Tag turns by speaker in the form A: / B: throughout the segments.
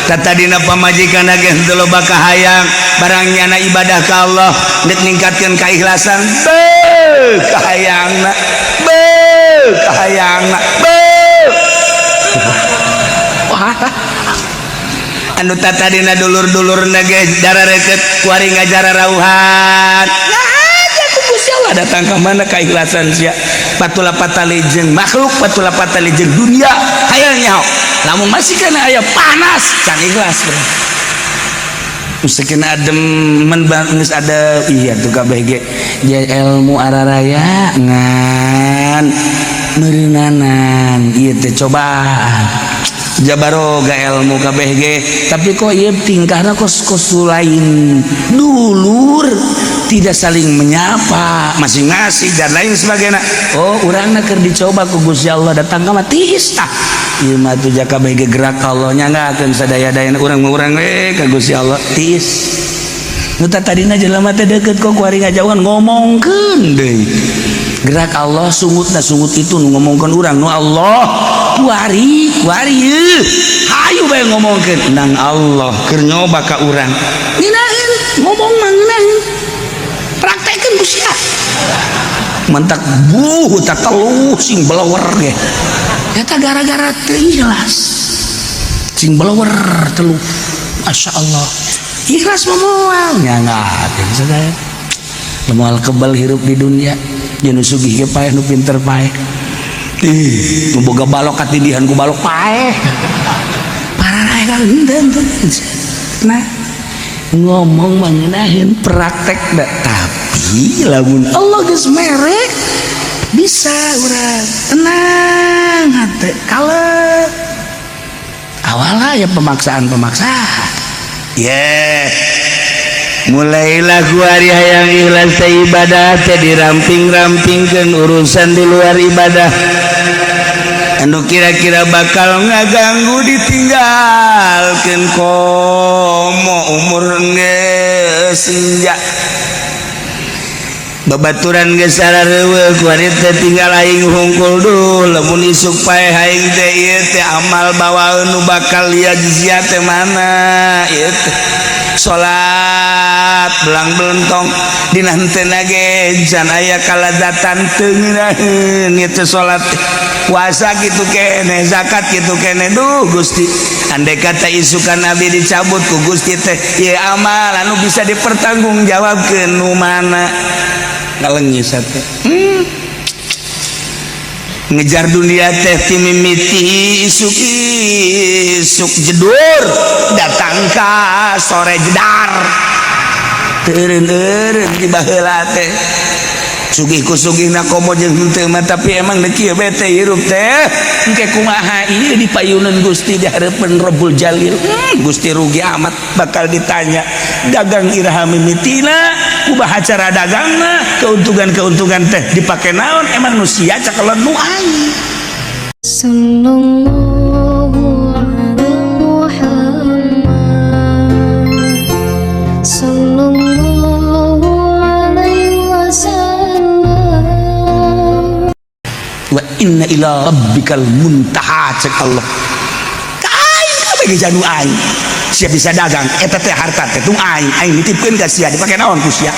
A: tadina pamajikan ge henteu loba kahayang barangnya na ibadah ka Allah nek ningkatkeun kaikhlasan kahayangna anu tadina dulur-dulurna ge darareukeut kuari ngajara rauhan Allah datang ke mana keikhlasan sia patula patali jeung makhluk patula patali jeung dunia hayang nyaho lamun masih kana aya panas can ikhlas bro mustaqin adem men geus ada iya tuh kabeh ge ilmu araraya ngan meureunanan ieu teh cobaan jabaroga ilmu kabeh ge tapi kok ieu tingkahna kos lain dulur tidak saling menyapa masing-masing dan lain sebagainya. Oh urangna keur dicoba ku Gusti Allah datang ka mah tiis tah ieu mah tuh jaka kabeh ge gerak ka Allah nyanggakeun sadaya-dayana urang we ka Gusti Allah tiis nu tadina jelema teh deukeut kok kuari ngajauhan ngomongkeun deui gerak Allah sungutna sungut itu nu ngomongkeun urang nu Allah kuari ieu hayu bae ngomongkeun nang Allah keur nyoba ka urang nginaeun ngomong mah nginaeun praktekeun ku sia mentak tak teluh sing belewer ge eta gara-gara teu ikhlas sing belewer teluh Masya Allah ikhlas moal nyangakeun sadaya moal kebal hirup di dunia jeung sugih ge paeh nu pinter paeh nu boga balok katidihan ku balok paeh pararae ka heunteu nah ngomong mengenahin praktek dak tapi lamun Allah geus merek bisa urang tenang hate kalem awalnya ya pemaksaan mulailah kuari hayang ikhlas teh ibadah teh diramping-rampingkeun urusan di luar ibadah anu kira-kira bakal ngaganggu ditinggalkeun komo umur geus senja babaturan geus sarareuweuk kuari teh tinggal aing hungkul duh lamun isuk paeh aing teh ieu teh amal bawaeun nu bakal liajzia teh mana ieu teh salat belang-belentong dina henteu ge jan aya kalazatan teu ngeunaheun ieu teh salat puasa kitu kene zakat kitu kene duh Gusti andai kata isukan Nabi dicabut ku Gusti teh ieu amal anu bisa dipertanggungjawabkeun nu mana ngaleungis teh ngejar dunia teh ti mimiti isuk jedur datang ka sore jedar teureun-eureun di baheula teh sugih ku sugihna komo jeung henteu mah tapi emang da kieu bete hirup teh engke kumaha ieu dipayuneun Gusti di hareupeun Rabbul Jalil Gusti rugi amat bakal ditanya dagang iraha mimitina kumaha cara dagangna keuntungan teh dipake naon emang nu sia cakelon nu aing
B: sallallahu alaihi Muhammad sallallahu alaihi wasallam
A: wa inna ila rabbikal muntaha cek Allah kain kabeh ge janu aing sia bisa dagang eta teh harta teh tung aing nitipkeun ka sia dipake naon ku sia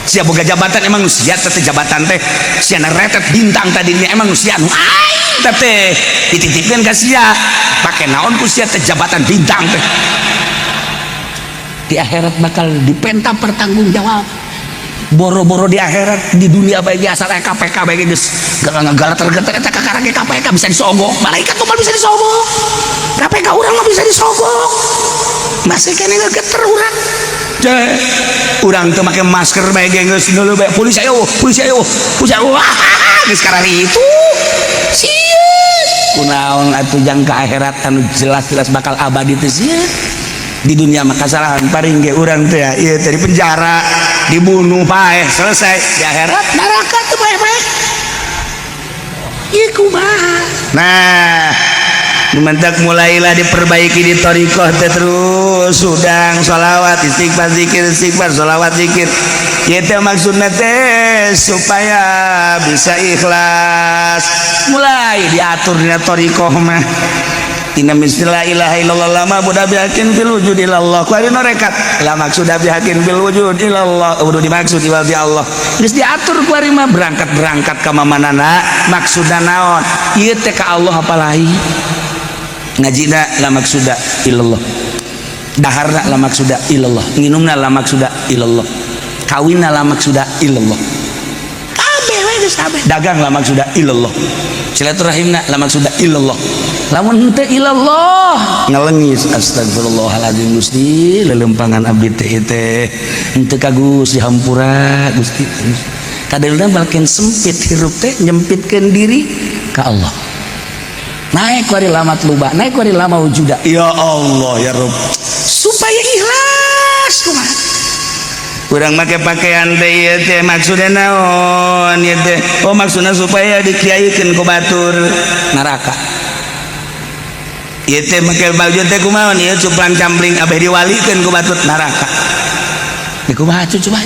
A: sia boga jabatan emang nu sia teh jabatan teh sia na retet bintang tadinya emang nu sia nu aing teh dititipkeun ka sia pake naon ku sia teh jabatan bintang teh di akhirat bakal dipenta pertanggung jawab boro-boro di akhirat di dunia bae asal KPK bae geus galater-gater eta kakara ge KPK bisa disogok malaikat mah bisa disogok KPK urang mah bisa disogok masih kene geter urang urang teu make masker bae geus dulu bae polisi ayo geus karari itu sieun kunaon atuh jang ka akhirat anu jelas-jelas bakal abadi teh sieun di dunia mah kasalahan paring ge urang teh ieu teh di penjara dibunuh paeh selesai di akhirat neraka teu bae-bae ieu kumaha nah dimentak mulailah diperbaiki di thariqah teh terus sudang sholawat istighfar zikir sholawat zikir ieu teh maksudna teh supaya bisa ikhlas mulai diatur dina thariqah mah inna mistilah ilaha illallah lama budak bihakin fil wujud ilallah ku ari norekat la maksud bihakin fil wujud ilallah udah dimaksud iwal di Allah geus diatur ku ari mah berangkat ka manana maksudna naon ieu teh ka Allah apalahi ngajina la maksuda ilallah daharna la maksuda ilallah nginumna la maksuda ilallah kawinna la maksuda ilallah kabeh we geus kabeh dagang la maksuda ilallah silaturahimna la maksuda ilallah lamun henteu ilallah ngalengis astagfirullahaladzim Gusti lelempangan abdi teh henteu ka Gusti hampura Gusti kadeulna balkeun sempit hirup teh nyempitkeun diri ka Allah naik wari lamat luba naik wari lama wujuda ya Allah ya Rabb supaya ikhlas kumaha urang make pakaian teh ieu teh maksudna naon ieu teh oh maksudna supaya dikiaikeun ku batur neraka ieu teh make baju teh kumaha ieu cuplang campling abeh diwalikeun ku batur neraka ieu kumaha coba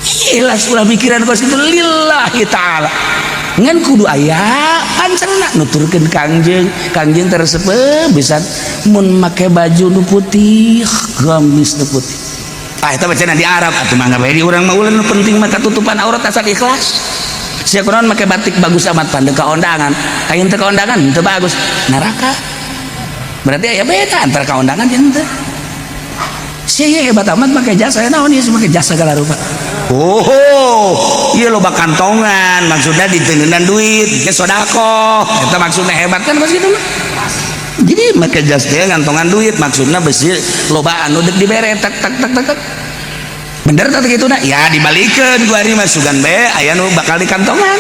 A: ikhlas ulah pikiran kos kitu lillahi taala ngan kudu aya pancerna nuturkeun kangjeng tersebut bisa mun make baju nu putih gamis nu putih eta bacana di Arab atuh mangga bae di urang mah ulah nu penting mah katutupan aurat asal ikhlas sia kunaon make batik bagus amat pandeu ka ondangan aya teu ka ondangan teu bagus neraka berarti aya beda antara ka ondangan jeung teu sia hebat amat make jasa naon ieu make jasa segala rupa oh iya loba kantongan maksudnya diteunan duit ke sodako eta maksudnya hebat kan pas gitu mah jadi make jas teh ngantongan duit maksudnya besi loba anu dek dibere tak bener tak gitu na ya dibalikeun ku ari mah sugan bae aya nu bakal di kantongan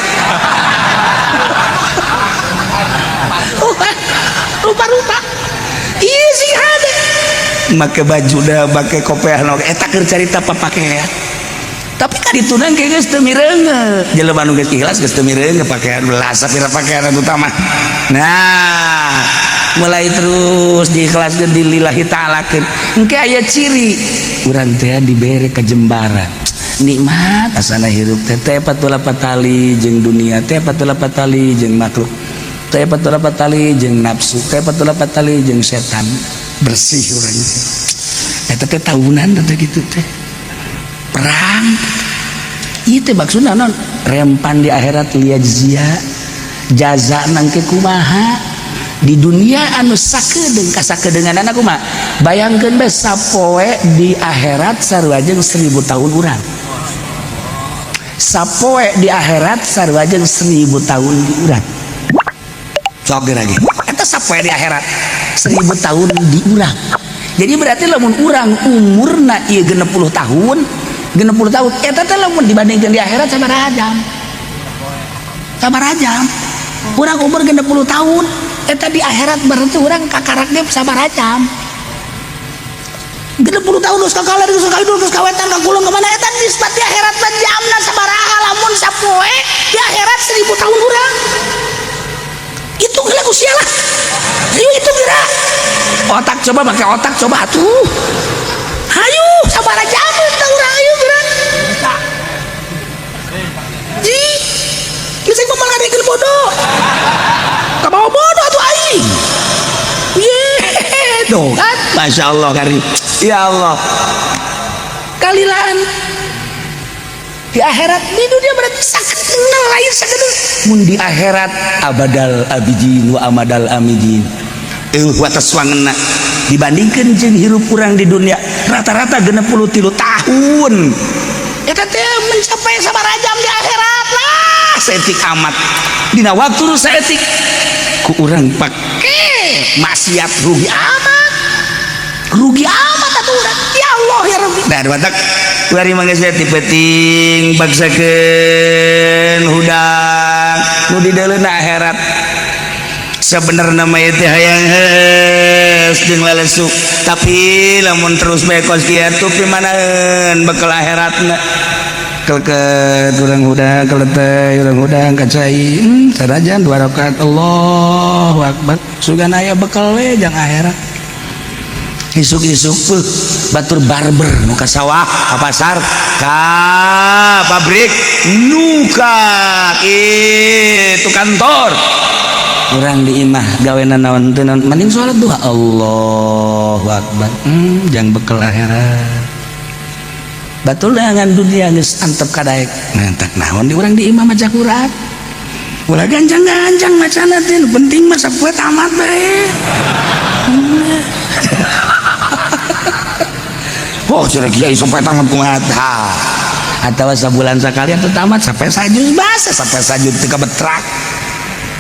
A: rupa-rupa iya sih ada make baju dah make kopiah eta keur carita papakea tapi kan ditudang kayak geus teu mireunge jelema nu geus ikhlas geus teu mireunge pakaian belas sapira pakaian utama nah mulai terus diikhlaskeun lillahi ta'ala keun engke aya ciri urang teh dibere kajembaran nikmat asana hirup teh teh patula patali jeung dunia teh patula patali jeung makhluk teh patula patali jeung nafsu teh patula patali jeung setan bersih urang eta teh tahunan teh kitu teh perang itu maksudna non rempan di akhirat liyajzia jaza nangke kumaha di dunia anu sakedeung kasakedeungan kumaha bayangkeun bae sapoe di akhirat sarua jeung 1000 tahun urang sapoe di akhirat sarua jeung 1000 tahun di urang sok lagi eta sapoe di akhirat 1000 tahun di urang jadi berarti lamun urang umurna ieu 60 tahun 60 tahun eta teh lamun dibandingkeun di akhirat sabaraha jam urang umur 60 tahun eta di akhirat berarti urang kakarak dia sabaraha jam 60 tahun geus kakaler geus kaidul geus kawetan ka kulon ka mana eta nisbat di akhirat mah jamna sabaraha lamun sapoe di akhirat 1000 tahun urang itu geula usia lah ayo itu kira otak coba pakai otak coba atuh hayu sabaraha jam teh urang ayo gerak ji bisa ngomong ngadekeun bodoh kabawa bodoh tuh aing ye tuh kan masya Allah karim ya Allah kalilan di akhirat di dunia berarti sakit lain sakit mun di akhirat abadal abidin wa amadal amidin watas wangenna dibandingkan jeung hirup urang di dunia rata-rata 63 tahun eta teh mencapai sabaraha jam di akhirat lah seetik amat dina waktu nu saetik ku urang pake maksiat rugi amat atuh urang ya Allah ya Rabbi dah batak kuari mangga tipeting bagsakeun hudang nu di daeleuna akhirat sebenarnya mah teh hayang heus jeung lalesuk tapi lamun terus bae kos kieu tuh pimanaeun bekal akhiratna keleket urang hudang keleteh urang hudang kacai sarajan 2 rakaat Allahu akbar sugan aya bekal we jang akhirat isuk-isuk batur barber nu ka sawah ka pasar ka pabrik nu ka itu kantor orang di imah gawenan naon teu naon mending salat duha Allahu akbar jang bekel akhirat batul dengan dunia geus antep kadaek ngantak naon di urang di imah maca Quran ulah ganjang-ganjang macana teh penting mah sapoe tamat bae oh cenah kiai sampai tamat kumaha atawa sabulan sakali atuh tamat sampai sajuz basa sampai sajuz teu kabetrak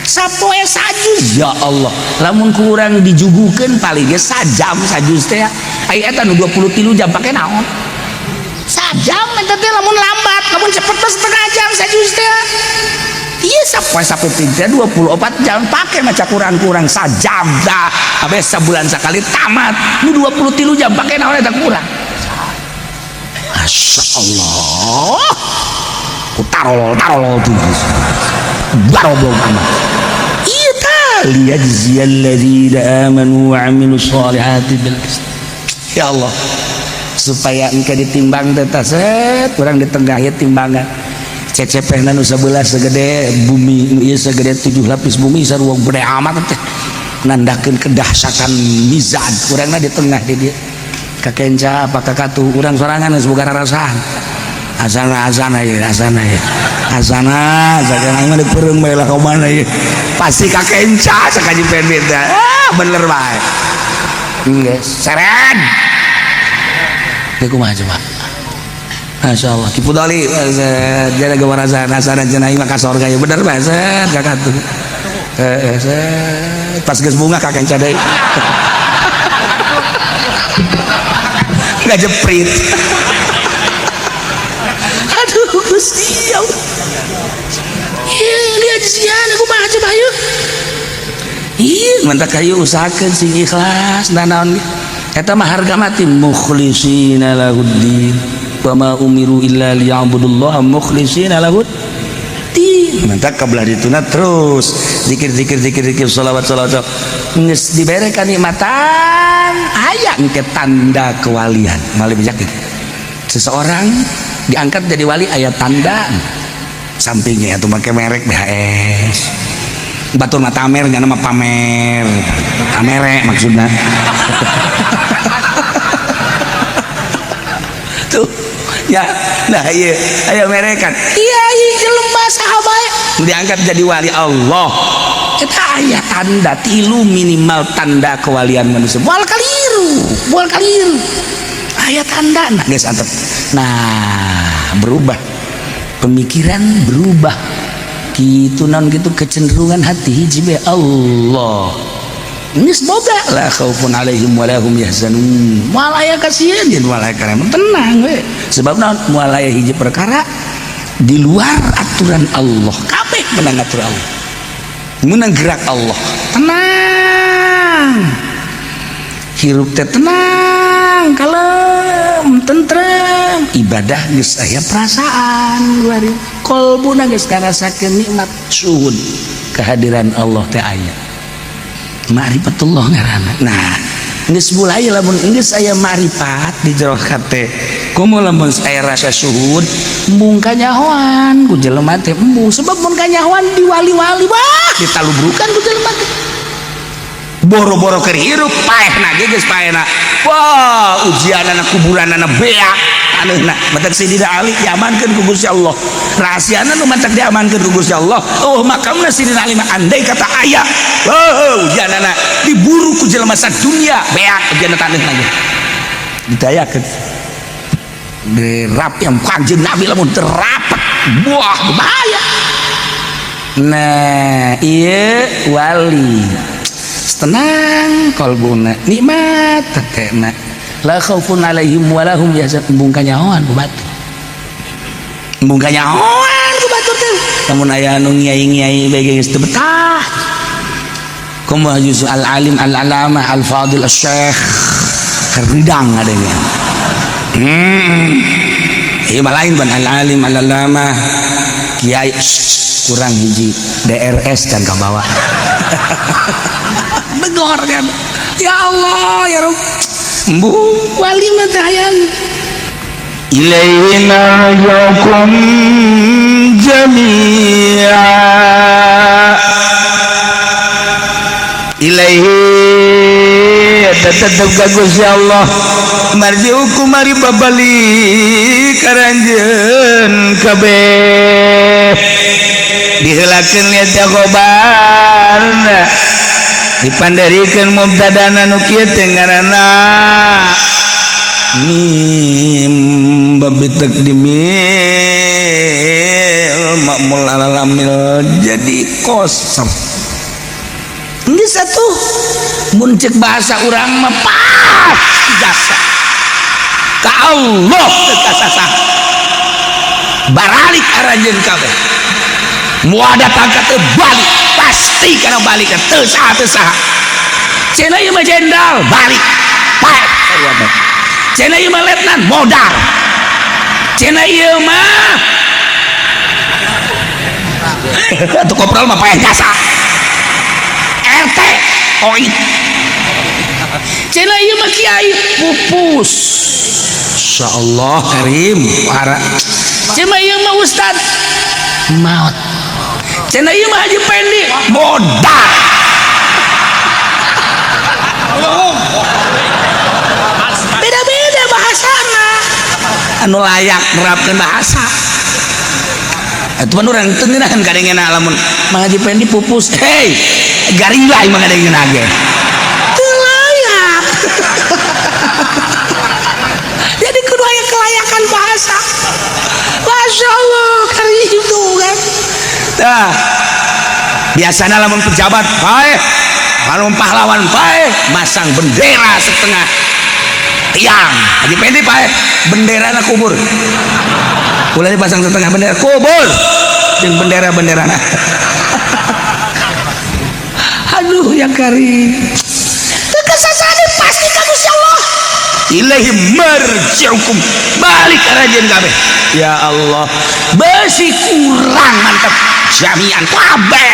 A: sapoe sajuz ya Allah lamun kurang dijugukeun paling ge sajam sajuz teh aya eta nu 23 jam pake naon sajam eta teh lamun lambat lamun cepet teh setengah jam sajuz teh ieu sapoe sapeting teh 24 jam pake maca kurang-kurang sajam dah abe sabulan sakali tamat nu 23 jam pake naon eta kurang Masya Allah tarol tuh barobol amat iya tali yajziyal ladzina amanu wa amilus solihati bil qist ya Allah supaya engke ditimbang teh set urang di tengah ieu timbangan cecepehna nu sabelah segede bumi ieu segede 7 lapis bumi sarua gede amat teh nandakeun kedahsyatan mizan urangna di tengah di dieu kakenca apa kakatu urang sorangan geus boga rarasan asana ya asana saking mah dipeureung bae lah ka mana ieu pasti kakenca sakaji pendit bener bae geus seren teh kumaha coba Masya Allah Kipu Doli jaga gawarasan asana cenah ieu mah ka sorga ya bener bae set kakatu pas geus bunga kakenca deui nggak jeprit aduh Gusti ya Allah lihat sian aku mah coba yuk iya mantak kayu usahakeun sing ikhlas dan naon eta mah harga mati mukhlishina lahuddin wa ma umiru illa liya'budullaha mukhlishina lahuddin mantak kabelah dituna terus zikir sholawat geus dibere kanikmatan aya engke tanda kewalian malih bijak seseorang diangkat jadi wali aya tanda sampingnya atuh make merek BHS batur mah tamer nya nama pamer tamere maksudna tuh ya nah ieu aya merekan iya jelema sahabat diangkat jadi wali Allah eta aya tanda tilu minimal tanda kewalian manusia moal kaliru aya tanda nah geus antep nah berubah pemikiran berubah kitu naon kitu kecenderungan hati hiji bae Allah geus boga la khaufun alaihim wa lahum yahzanun moal aya kasieun jeung moal aya karema tenang we sebab naon moal aya hiji perkara di luar aturan Allah kabeh menang aturan Allah menang gerak Allah tenang hirup teh tenang kalem tentrem ibadah geus aya perasaan luar qalbuna geus ngarasakeun nikmat syuhud kehadiran Allah teh aya ma'rifatullah ngaranna nah geus mulai lamun geus aya ma'rifat di jero hate kumaha lamun aya rasa syuhud embung kanyahoan ku jelema teh embung sebab mun kanyahoan di wali-wali bah ditalubrukan ku jelema teh boro-boro keur hirup paehna ge geus paehna wah ujianana kuburanana beak aneuna matak Sidina Ali diamankeun ku Gusti Allah rahasiana nu matak diamankeun ku Gusti Allah oh makamna Sidina Ali mah andai kata aya ujianana diburu ku jelema sadunya beak ujianana taneuh lagi ditayakeun dirap yang kanjeng Nabi lamun terapat wah bahaya nah iya wali tenang kalbuna nikmat tetena la khaufun alaihim wa lahum yahzanun embung kanyahoan ku batur embung kanyahoan ku batur teh lamun aya anu ngiai-ngiai bae geus teu betah kumaha juz al alim al alama al fadil al syekh keridang adanya ieu mah lain ban al alim al alama kiai kurang hiji DRS dan kabawa begor kan ya Allah ya Rabb embu wali mah teh hayang ilaina yakum jami'a ilaihi tetep ka Gusti Allah marjiukum mari babalik karanjeun kabeh diheulakeun liat jagobarna dipandarikeun mubtadana nu kieu teh ngaranna mim babitek dimil makmul alamil jadi kosong ini satu muncik bahasa urang mah pas jasa ka Allah tekasasa baralik arajeun kabeh muada tangka teu balik pasti kana balik teu saha cenah ieu mah jenderal balik paek sarua teh cenah ieu mah letnan modal cenah ieu mah atuh kopral mah paeh jasa RT oit cenah ieu mah kiai pupus insyaallah karim para cenah ieu mah ustad maot cenah ieu mah haji pendi modal beda-beda bahasana anu layak nerapkeun bahasa atuh urang teu ngeunaheun kadengena lamun Mang Haji Pendi pupus hei garing lain mah kadengena ge teu layak jadi kudu aya kelayakan bahasa Masya Allah karim tuh kan tah biasana lamun pejabat bae lamun pahlawan bae masang bendera setengah tiang Haji Pendi bae benderana kubur ulah dipasang setengah bendera kubur jeung bendera-benderana aduh ya karim kekasasane pasti ka Gusti Allah ilaihi marji'ukum balik arajeun kabeh ya Allah besi kurang mantap jamian kabeh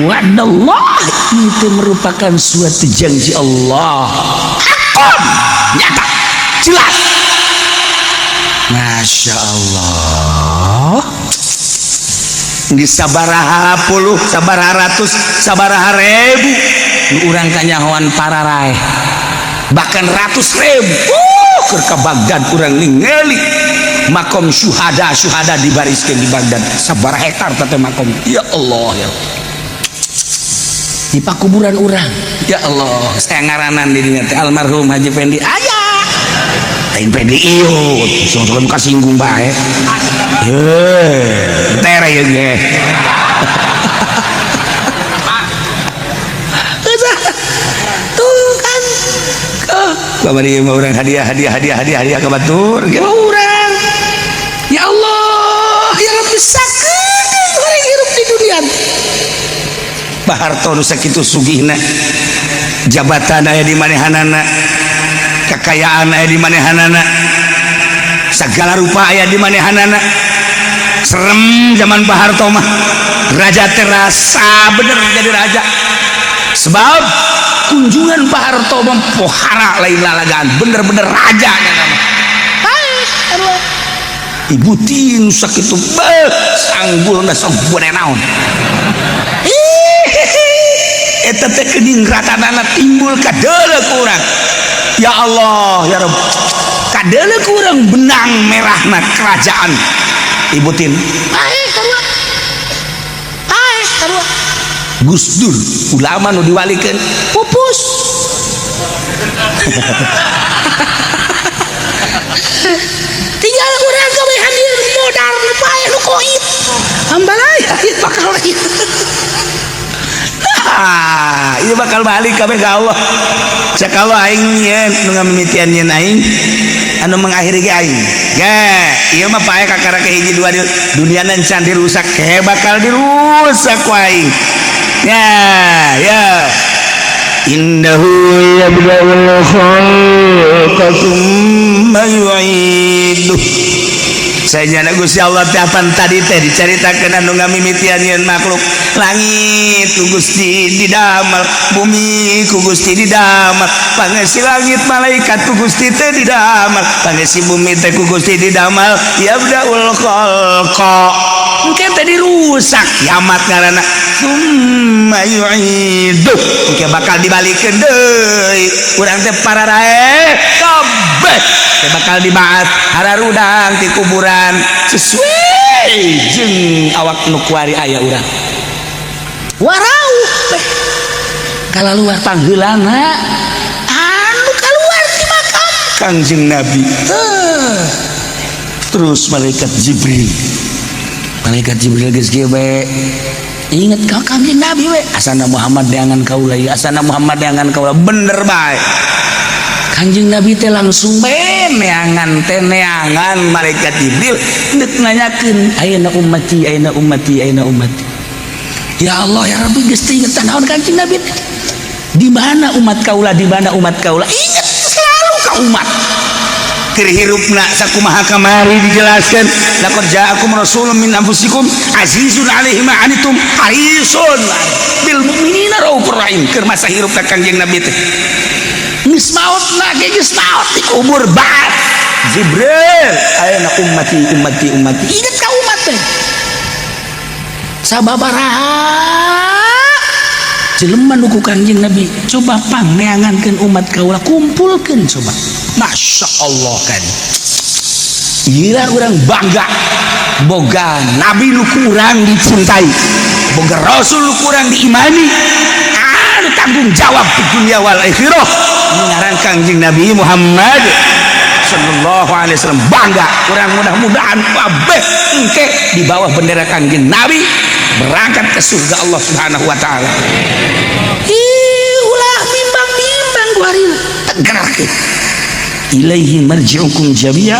A: wadallah itu merupakan suatu janji Allah hakon nyata jelas Masya Allah di sabaraha puluh sabaraha ratus sabaraha ribu urang kanyahoan para rae bahkan ratus ribu keur ka Baghdad urang ningali makom syuhada dibariskeun di Baghdad sabaraha hektar teh makom ya Allah ya di pakuburan urang ya Allah saya ngaranan dirinya teh almarhum Haji Pendi aya lain Pendi ieu sosokan kasinggung bae tere ya ge tuh kan babari mah urang hadiah ka batur ge urang ya Allah ya Rabbi sakeun urang hirup di dunia Pak Harto nu sakitu sugihna jabatan aya di manehanana kekayaan aya di manehanana segala rupa aya di manehanana serem zaman Pak Harto mah raja terasa bener jadi raja sebab kunjungan Pak Harto mah pohara lain lalagaan bener-bener raja ibu tin sakitu sanggulna sok bone naon eta teh geuning ratanana timbul ka deuleuh urang ya Allah ya Rabb ka deuleuh urang benang merahna kerajaan Ibu Tin Gus Dur ulama nu diwalikeun pupus tinggal urang gawe hadir modal pae nu koit ambalai bakal lagi ini bakal balik kabeh ka Allah sakalo aing yen nu ngamimitian yen aing anu mengakhiri ge aing ge ieu mah pae kakara ke hiji dua dunia nan can dirusak ke bakal dirusak ku aing ya innahu yabda'ul khalqa tsumma yu'iduh saya nyana Gusti Allah tiapan tadi teh diceritakeun anu ngamimitian nyeun makhluk langit ku Gusti didamel bumi ku Gusti didamel pangesi langit malaikat ku Gusti teh didamel pangesi bumi teh ku Gusti didamel yabdaul khalqa engke teh dirusak kiamat ngaranna summa yu'idu engke bakal dibalikeun deui urang teh pararae kabeh teh bakal dibaat hararudang di kuburan sesuai jeung awak nu kuari aya urang warau kalaluar pangheulana anu kaluar di makam Kangjeng Nabi terus malaikat Jibril geus kieu bae inget ka Kangjeng Nabi we asana Muhammad deangan kaula ieu asana Muhammad deangan kaula bener bae Kangjeng Nabi teh langsung bae neangan malaikat Jibril hendak nanyakeun ayeuna ummati ayeuna ummati ayeuna ummati ya Allah ya Rabbi geus teu inget naon Kangjeng Nabi di mana umat kaula di mana umat kaula inget selalu ka umat keur hirupna sakumaha kamari dijelaskeun laqad ja'akum rasulun min anfusikum azizun 'alaihi ma anitum harisun bil mu'minina raufur rahim keur masa hirupna Kangjeng Nabi teh geus maotna ge geus maot di kubur baat Jibril ayeuna ummati ummati ummati inget ka umat teh sababaraha jelema nu ku Kangjeng Nabi coba pangneangankeun umat kaula kumpulkeun coba Masya Allah kan gila urang bangga boga Nabi nu kurang dicintai boga Rasul nu kurang diimani anu tanggung jawab di dunia wal akhirah ngaran Kangjeng Nabi Muhammad sallallahu alaihi wasallam bangga urang mudah-mudahan kabeh engke di bawah bendera Kangjeng Nabi berangkat ke surga Allah Subhanahu wa taala ulah bimbang-bimbang guarina tegarkeun ilaihi marji'ukum jami'a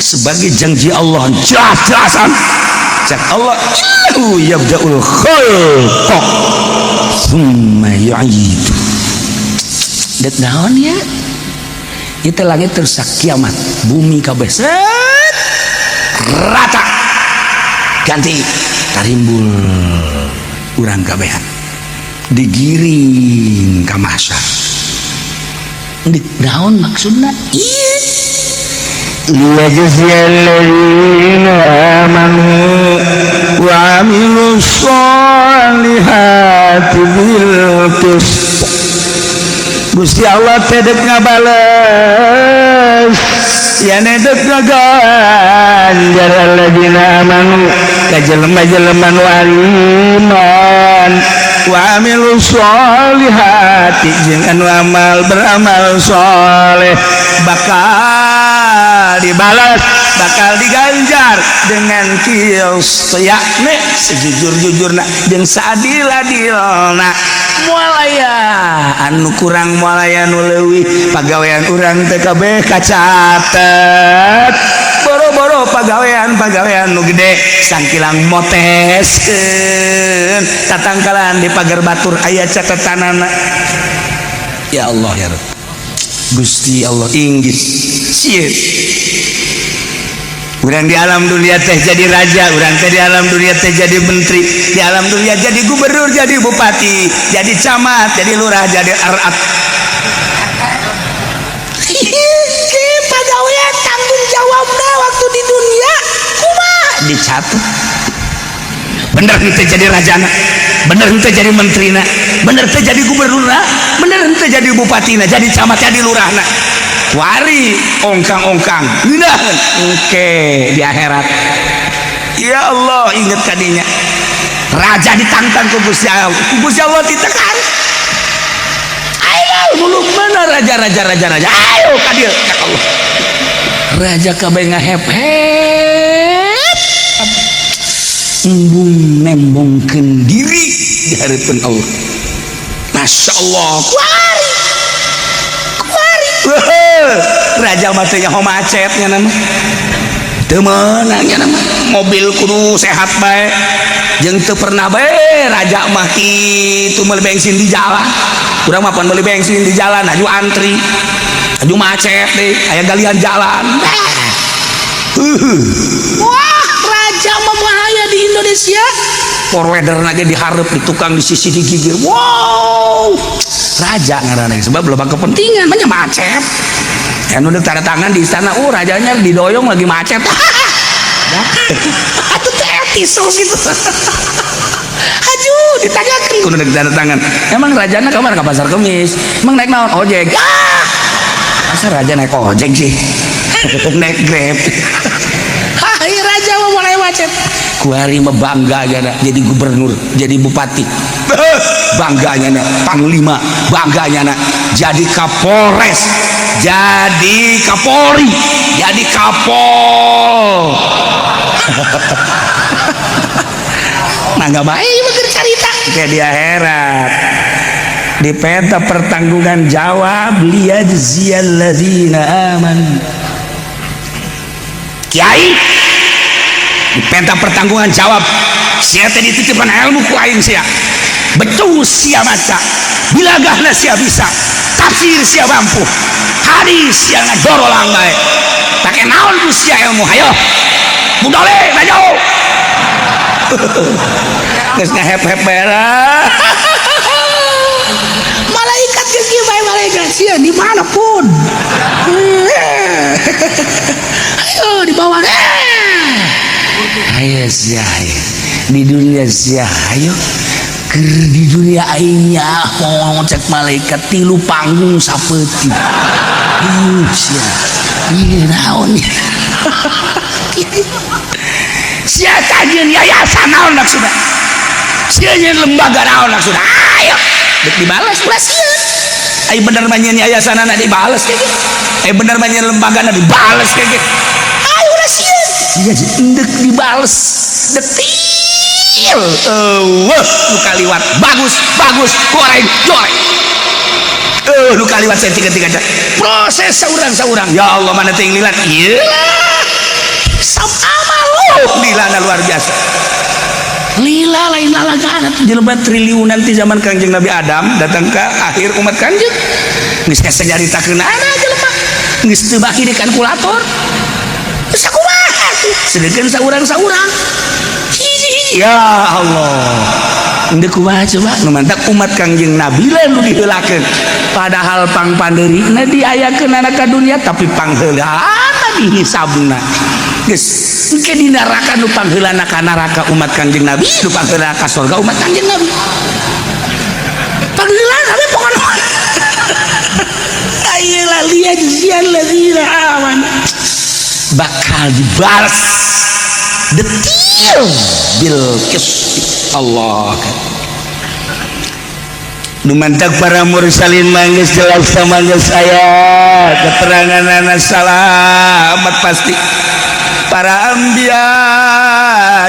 A: sebagai janji Allah jelas-jelasan cak Allah innahu yabda'ul khalqa tsumma yu'idu dek naon ya itu langit terus kiamat bumi kabeh set rata ganti tarimbul urang kabehan digiring ka mahsyar dik naon maksudna ieu liyajziyalladzina amanu wa 'amilus sholihati bil qist Gusti Allah teh deuk ngabales ya nedek ngaganjar alladzina amanu ka jelema-jelema nu iman wa amilus sholihati jeung anu beramal soleh bakal dibalas bakal diganjar dengan qist yakni sejujur-jujurna jeung saadil-adilna moalaya anu kurang moalaya nu leuwih pagawean urang teh kabeh kacatet boro-boro pagawean nu gede sangkilang moteskeun tatangkalan di pagar batur aya catetanana ya Allah ya Rabb Gusti Allah inggih sieun urang di alam dunia teh jadi raja urang teh di alam dunia teh jadi menteri di alam dunia jadi gubernur jadi bupati jadi camat jadi lurah jadi RAT pagawean tanggung jawabna waktu di dunia kumaha dicatet bener henteu jadi rajana bener henteu jadi menterina bener henteu jadi gubernurna bener henteu jadi bupatina jadi camat jadi lurahna wari ongkang-ongkang ngeunaheun engke di akhirat ya Allah inget kadinya raja ditantang ku Gusti Allah ditekan ayo muluk mana raja ayo ka dieu cak Allah raja kabeh ngahep-hep embung nembongkeun diri di hareupeun Allah Masya Allah kuari raja mah teh nyaho macetnya nama teu meunangnya nama mobil kudu sehat bae jeung teu pernah bae raja mah kitu meuli bensin di jalan urang mah pan meuli bensin di jalan aju antri aju macet deh aya galian jalan Wah, raja mah bahaya di Indonesia. Forwarder lagi diharap di tukang di sisi digigir. Wow, raja ngaranna sebab loba kepentingan banyak macet. Kan udah tanda tangan di istana, rajanya didoyong lagi macet. Atuh etis gitu. Aduh, ditanyakan kudu tanda tangan. Emang rajana kemana ke pasar Kemis? Emang naik naon? Ojek. Masa raja naik ojek sih? Naik Grab. Hai raja mau mulai macet. Kuari mah bangga aja jadi gubernur, jadi bupati. Bangganya nak panglima, bangganya nak jadi kapolres, jadi kapolri, jadi kapol. Nah nggak baik begitu cerita kayak di akhirat. Di peta pertanggungan jawab liyajziyal ladzina amanu. Kiai di peta pertanggungan jawab sia tadi titipkan ilmu ku aing sia betul sia maca bilagahna sia bisa tafsir sia mampu hadis sia ngadorolang bae pakai naon ku sia ilmu hayo budale maju geus ngahep-hep beres malaikat ge bae malaikat sia di mana pun ayo di bawah ayo sia di dunia sia ayo di dunia aingnya mau cek malaikat tilu panggung sapeuti sia ieu naon sia kajian yayasan naon maksudna sia lembaga naon maksudna ayo dek dibalas ulah sia ai bener mah nyeun yayasan anak dibales kayak gitu ai bener mah nyeun lembaga anak dibales kayak gitu ayo ulah sia sia endek dibales detil lu kaliwat bagus goreng joreng lu kaliwat saya tiga proses saurang ya Allah mana ting lilat iya sam amal lilana luar biasa lila lain lalagana jelema triliunan ti zaman Kangjeng Nabi Adam datang ke akhir umat Kangjeng geus sajaritakeun ana jelema geus teu baki di kalkulator sakumaha sedeukeun saurang ya Allah endeu kumaha coba nu mantap umat Kangjeng Nabi lalu diheulakeun padahal pang pandeurina diayakeun anak ka dunia tapi pangheulaana dihisabna geus engke di neraka nu pangheulana ka neraka umat Kangjeng Nabi nu pangheulana ka surga umat Kangjeng Nabi pangheulana we pokona ayeuna liyajziyal ladzina amanu bakal dibalas detil bil qisti Allah dumantak para mursalin manggeus jelas sama geus aya keterangan anak salamat pasti para anbiya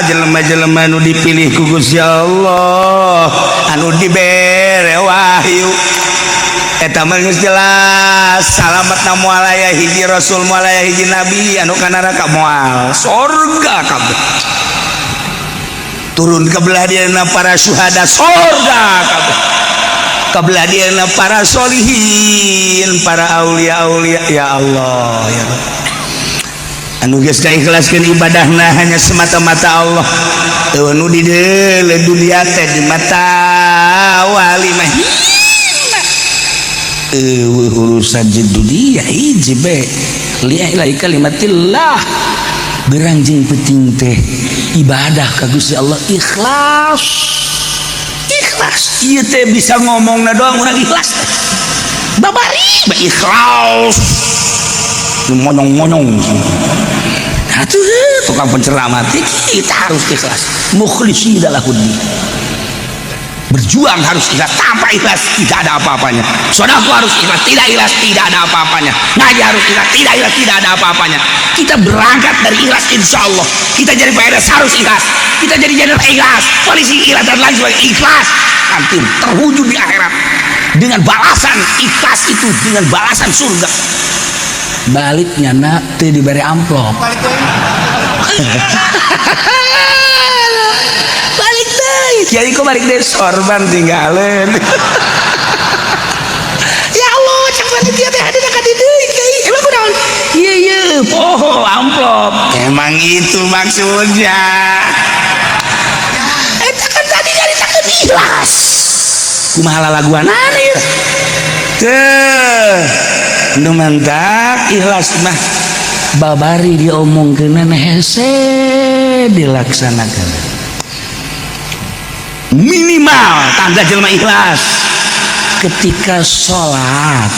A: jelema-jelema anu dipilih ku Gusti Allah anu dibere wahyu eta mah geus jelas salamatna moal aya hiji rasul moal aya hiji nabi anu ka neraka moal surga kabeh turun ke belah dieuna para syuhada surga kabeh ke belah dieuna para solihin para aulia-aulia ya Allah ya Allah anu geus kaikhlaskeun ibadahna hanya semata-mata Allah teu nu di dunia teh di mata wali mah urusan di dunia hiji be li'ilai kalimatillah beranjing penting teh ibadah ka Gusti Allah ikhlas ieu teh bisa ngomongna doang urang ikhlas babari ikhlas monong-monong atuh tukang penceramah kita harus ikhlas mukhlisi dalahuddin berjuang harus ikhlas tanpa ikhlas tidak ada apa-apanya sedekah harus ikhlas tidak ikhlas tidak ada apa-apanya ngaji harus ikhlas tidak ikhlas tidak ada apa-apanya kita berangkat dari ikhlas insyaallah kita jadi PNS harus ikhlas kita jadi jenderal ikhlas polisi ikhlas dan lain sebagainya ikhlas nanti terwujud di akhirat dengan balasan ikhlas itu dengan balasan surga baliknya nak teu diberi amplop balik deh kiai kok balik deh sorban tinggalin ya Allah cak panitia teh hadir ka dieu kiai emang kunaon iya amplop itu maksudnya. Eta kan tadi nyaritakeun ikhlas. Kumaha laguan ari? Teu. Nu mantak ikhlas mah babari diomongkeun hese dilaksanakeun. Minimal tanda jelema ikhlas ketika sholat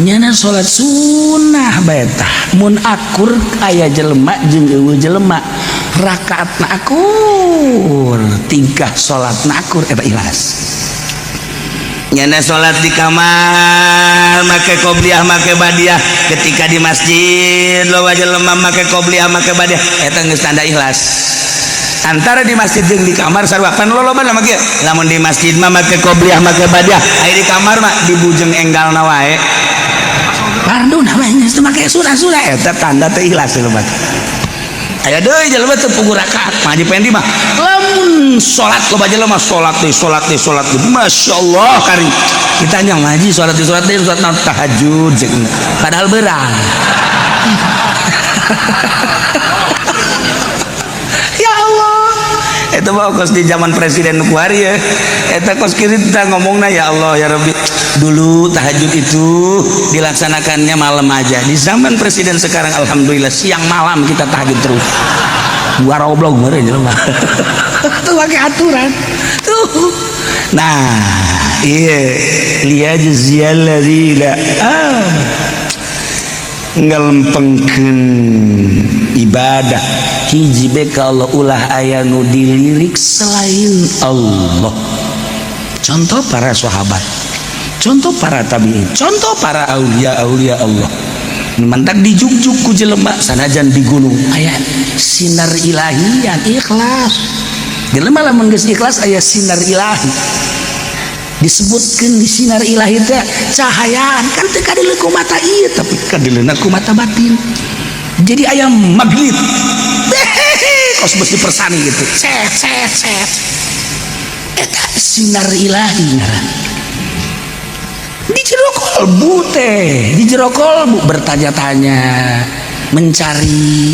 A: nyana sholat sunnah betah mun akur aya jelema jeung eueuh jelema rakaatna akur tingkah sholatna akur eta ikhlas. Nyana sholat di kamar make qobliyah make badiah ketika di masjid loba jelema make qobliyah make badiah eta geus tanda ikhlas. Antara di masjid jeung di kamar sarua pan loba mah kieu lamun di masjid mah make qobliyah make badiah aya di kamar mah dibujeng enggalna wae pardon namanya geus make surah-surah eta tanda teh ikhlas loba aya deui jelema teu puguh rakaat mah dipendi mah lamun salat loba jelema salat teh masyaallah kari kita nya ngaji salat teh salat tahajud padahal beurang ya Allah eta mah kos di zaman presiden Nukuari ya eta kos kiri kita ngomongna ya Allah ya Rabbi dulu tahajud itu dilaksanakannya malam aja di zaman presiden sekarang alhamdulillah siang malam kita tahajud terus gua roblog meureun jelema tuh pakai aturan tuh nah iya liyajziyal ladzina ngelempengkeun ibadah hiji beka Allah ulah aya nu dilirik selain Allah. Contoh para sahabat, contoh para tabi'in, contoh para aulia Allah. Mantak dijugjug ku jelema sanajan di gunung aya sinar ilahi yang ikhlas. Jelema lamun geus ikhlas aya sinar ilahi. Disebutkan di sinar ilahi teh cahayaan kan teu kadileun ku mata ieu tapi kadileuna ku mata batin. Jadi aya magnet. Kos mesti persani gitu. Set. Eta sinar ilahi ngaran. Di jero kolbu teh, di jero kolbu bertanya-tanya, mencari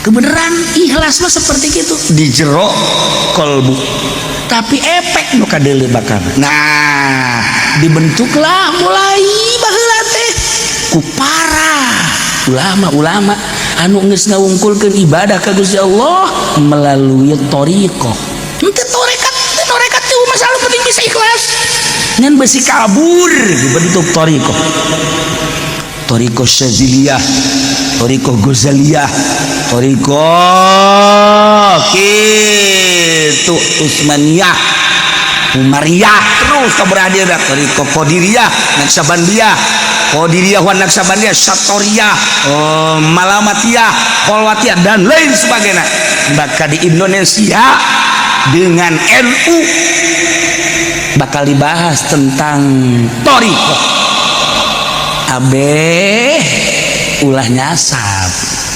A: kebenaran ikhlas mah seperti itu di jero kolbu. Tapi efek nu kadeuleu bakal. Nah, dibentuklah mulai baheula teh ku para ulama-ulama anu geus ngawungkulkeun ibadah ka Gusti Allah melalui thariqah. Henteu torekat teh masalah penting bisa ikhlas. Ngan besi kabur dibentuk thariqah. Thariqah Syadziliyah, thariqah Ghazaliyah, thariqah kitu Utsmaniyah, Umariyah terus kaberadian thariqah Qadiriyah, Naqsabandiyah, Qadiriyah wan Naqsabandiyah, Satoriyah, Malamatiyah, Kholwatiyah dan lain sebagainya. Maka di Indonesia dengan NU bakal dibahas tentang thariqah. Abe ulah nyasap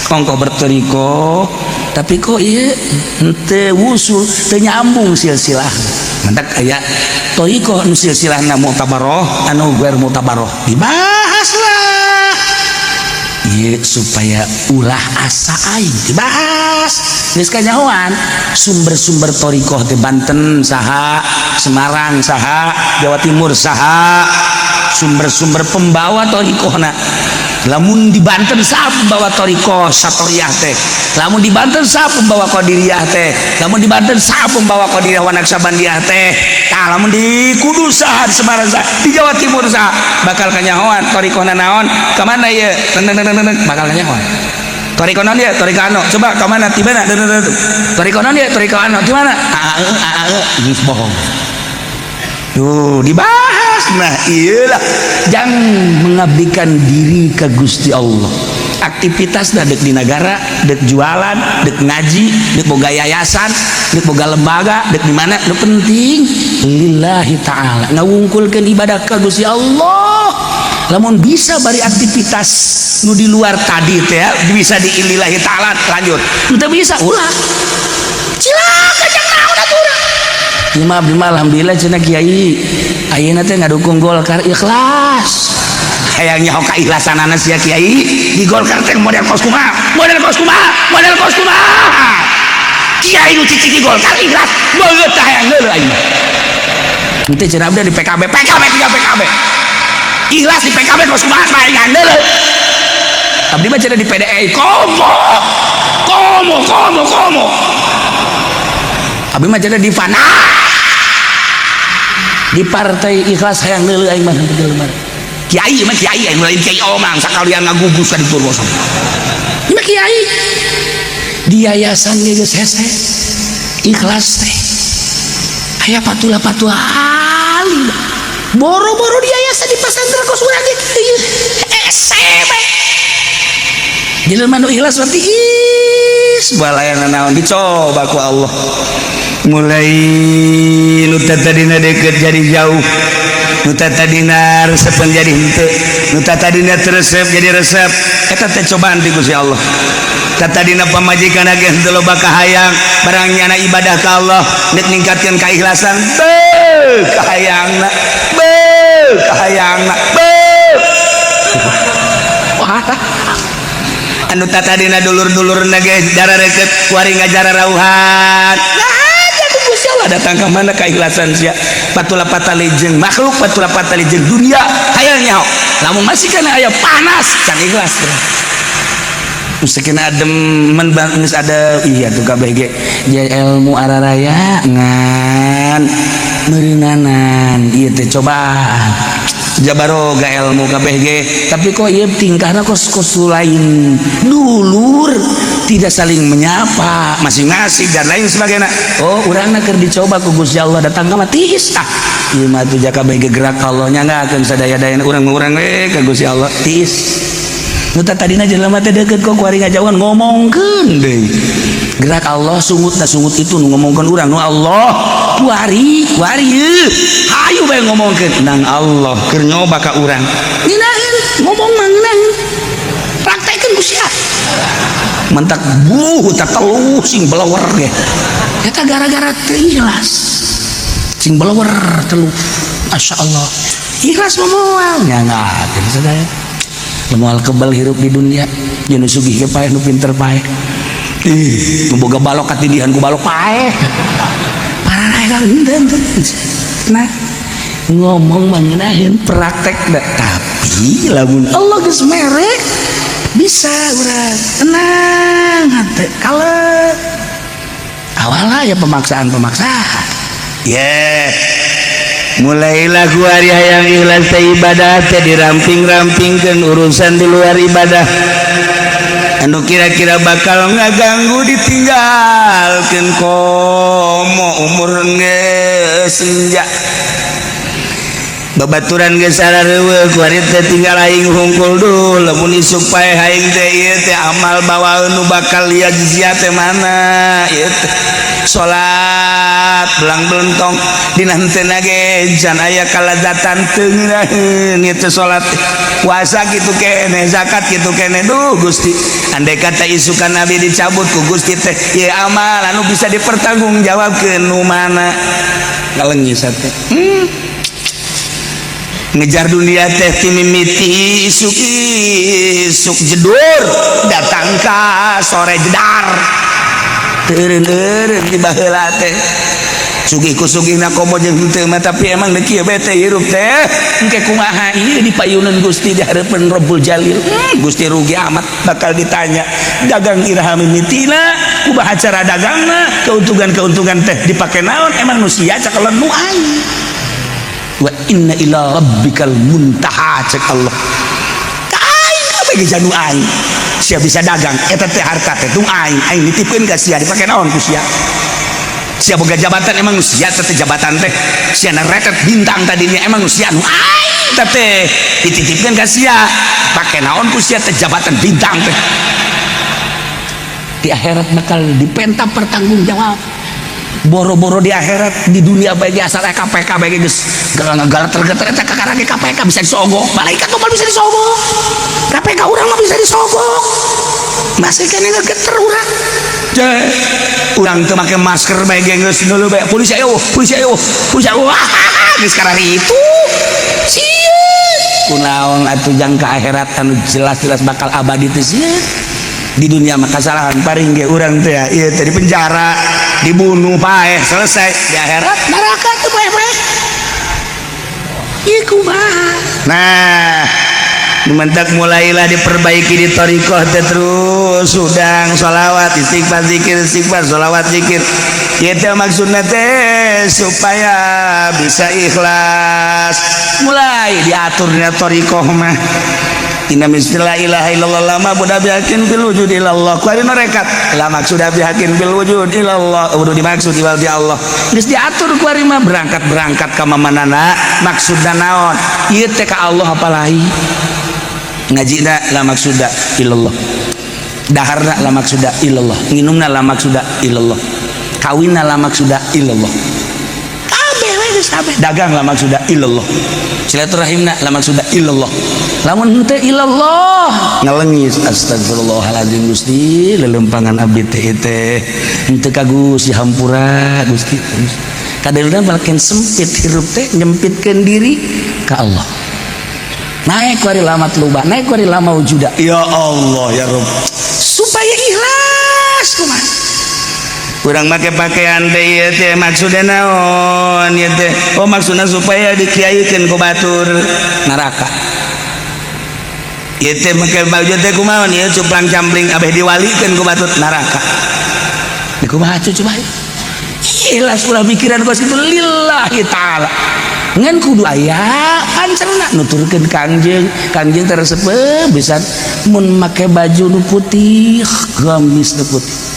A: kongko bertoriko tapi kok iya ente wusul teu nyambung silsilah mantak aya toriko anu silsilahna mu'tabaroh anu guer mu'tabaroh dibahas lah iya supaya ulah asa aing dibahas geus kanyahoan sumber-sumber toriko di Banten saha Semarang saha Jawa Timur saha sumber-sumber pembawa thariqahna lamun di Banten saha pembawa thariqah Satoriyah teh lamun di Banten saha pembawa Qadiriyah teh lamun di Banten saha pembawa Qadiriyah wa Naqsabandiyah teh tah lamun di Kudus saha di Semarang saha di Jawa Timur saha bakal kanyahoan thariqahna naon ka mana ieu bakal kanyahoan thariqah naon dia thariqah anu coba ka mana ti mana thariqah naon dia thariqah anu di mana geus bohong tuh dibahas. Nah iyalah jangan mengabdikan diri ke Gusti Allah. Aktivitas dek di negara, dek jualan, dek ngaji, dek boga yayasan, dek boga lembaga, dek di mana nu penting lillahi ta'ala ngawungkulkeun ibadah ka Gusti Allah. Lamun bisa bari aktivitas nu di luar tadi teh ya, bisa di lillahi ta'ala lanjut. Henteu bisa ulah. Cilaka jeung naon aturan. Lima alhamdulillah cenah kiai ayeuna teh ngadukung Golkar ikhlas hayangnya ho kaikhlasanana sia kiai di Golkar teh model kos kumaha kiai nu cicing di Golkar ikhlas beungeut teh hayang heuleuh aing teh cenah di PKB ikhlas di PKB kos kumaha hayang heuleuh abdi mah cenah di PDI komo abdi mah cenah di Fana di partai ikhlas hayang heuleuh aing mah jelema kiai mah kiai aing lain kiai omang sakalian ngagugus ka di Purwoso ieu mah kiai di yayasan geus hese ikhlas teh aya patula-patula alim boro-boro di yayasan di pasantren kos urang ge hese bae jelema nu ikhlas berarti balayana naon dicoba ku Allah mulai nu tadina deket jadi jauh nu tadina resepan jadi henteu nu tadina teresep jadi resep eta teh cobaan ti Gusti Allah tadina pamajikan ge henteu loba kahayang barang nyana ibadah ka Allah nek ningkatkeun kaikhlasan kahayangna anu tadina dulur-dulurna ge darareukeut kuari ngajara rauhan Gusti Allah datang ke mana keikhlasan sia patula-patali jeung makhluk patula-patali jeung dunia hayang nyaho lamun masih kana aya panas can ikhlas saking adem men geus ada iya tuh kabeh ge ilmu araraya ngan meureunanan ieu teh cobaan jabaroga ilmu kabeh ge tapi kok ieu tingkahna kos lain dulur tidak saling menyapa masing-masing dan lain sebagainya oh urangna keur dicoba ku Gusti Allah datang ka tiis ieu mah tuh jaka bae gerak Allah nya ngaakeun sadaya-dayana urang-urang we ka Gusti Allah tiis nu tadina jelema teh deukeut kok kuari ngajauhan ngomongkeun deui gerak Allah sungut itu nu ngomongkeun urang nu Allah kuari hayu bae ngomongkeun nang Allah keur nyoba ka urang nginaeun ngomong mah nginaeun praktekeun Gusti Allah mentak tak telu sing belewer ge eta gara-gara teu ikhlas sing belewer telu Masya Allah ikhlas moal nyangakeun sadaya moal kebal hirup di dunia jeung sugih ge paeh nu pinter paeh nu boga balok katidihan ku balok paeh pararae ka henteu nah ngomong mah ngeunaheun praktek da tapi lamun Allah geus mere bisa urang tenang hate kalem awalnya ya pemaksaan mulailah kuari hayang ikhlas teh ibadah teh diramping-rampingkeun urusan di luar ibadah anu kira-kira bakal ngaganggu ditinggalkeun komo umur geus senja babaturan geus sarareueuh kuari teh tinggal aing hungkul duh lamun isuk paeh aing teh ieu teh amal bawaeun nu bakal liat jizia teh mana ieu teh salat belang belentong dina henteu ge jan aya kalazatan teu ngiraheun ieu teh salat puasa kitu keneh zakat kitu keneh duh Gusti andai kata isukan Nabi dicabut ku Gusti teh ieu amal anu bisa dipertanggungjawabkeun nu mana ngaleungis teh ngejar dunia teh timimiti isuk jedur datang ka sore jedar teureun di baheula teh sugih ku sugihna komo jeung henteu mah tapi emang deuk kieu bete hirup teh engke kumaha ieu dipayuneun Gusti di hareupeun Rabbul Jalil Gusti rugi amat bakal ditanya dagang iraha mimitina kumaha cara dagangna keuntungan teh dipake naon emang nu sia cakelan nu aing wa inna ila rabbikal muntaha cek Allah aing kabeh janu aing sia bisa dagang eta teh harta teh tung aing nitipkeun ka sia dipake naon ku sia boga jabatan emang sia teh jabatan teh sia retet bintang tadinya emang sia nu aing teh dititipkeun ka sia pake naon ku sia teh jabatan bintang teh di akhirat bakal dipenta pertanggungjawab boro-boro di akhirat di dunia bagi asal KPK bagi geus galat-galat eta kakarage KPK bisa disogok malaikat mah bisa disogok KPK urang mah bisa disogok masih kan ngegeter urang urang teu make masker bae geus dulu bae polisi ayo geus karari itu sieun kunaon atuh jang ka akhirat anu jelas-jelas bakal abadi teh sieun. Di dunia mah kasalahan paring ge urang teh ya ieu teh di penjara, dibunuh paeh selesai. Di akhirat neraka teu paeh-paeh. Ieu kumaha? Nah, mentak mulailah diperbaiki di thariqah teh terus udang sholawat istighfar zikir istighfar sholawat zikir. Ieu teh maksudna teh supaya bisa ikhlas. Mulai diaturnya thariqah mah. Inna la ilaha illallah lama budak bihakin bil wujud ilallah kuari norekat lama sudah bihakin bil wujud ilallah udah dimaksud di Allah geus diatur kuari mah berangkat ka manana maksudna naon ieu teh ka Allah apalahi ngajina la maksudna ilallah daharna la maksudna ilallah nginumna la maksudna ilallah kawinna la maksudna ilallah kabeh we geus kabeh dagang la maksudna ilallah silaturahimna la maksudna ilallah lamun teu ilallah ngalengis astagfirullahaladzim Gusti lelempangan abdi teh henteu ka Gusti hampura Gusti kadeulna balkeun sempit hirup teh nyempitkeun diri ka Allah naik kuari lama luba naik kuari lama wujuda ya Allah ya Rabb supaya ikhlas kumaha kurang make pakaian teh ieu teh maksudna naon ieu teh oh maksudna supaya dikiayekeun ku batur neraka ieu teh make baju teh kumaha ieu cuplang campling abeh diwalikeun ku batur neraka kumaha coba ikhlas ulah mikiran kos kitu lillahi taala ngan kudu aya pancerna nuturkeun kangjeng tersebut bisa mun make baju nu putih gamis nu putih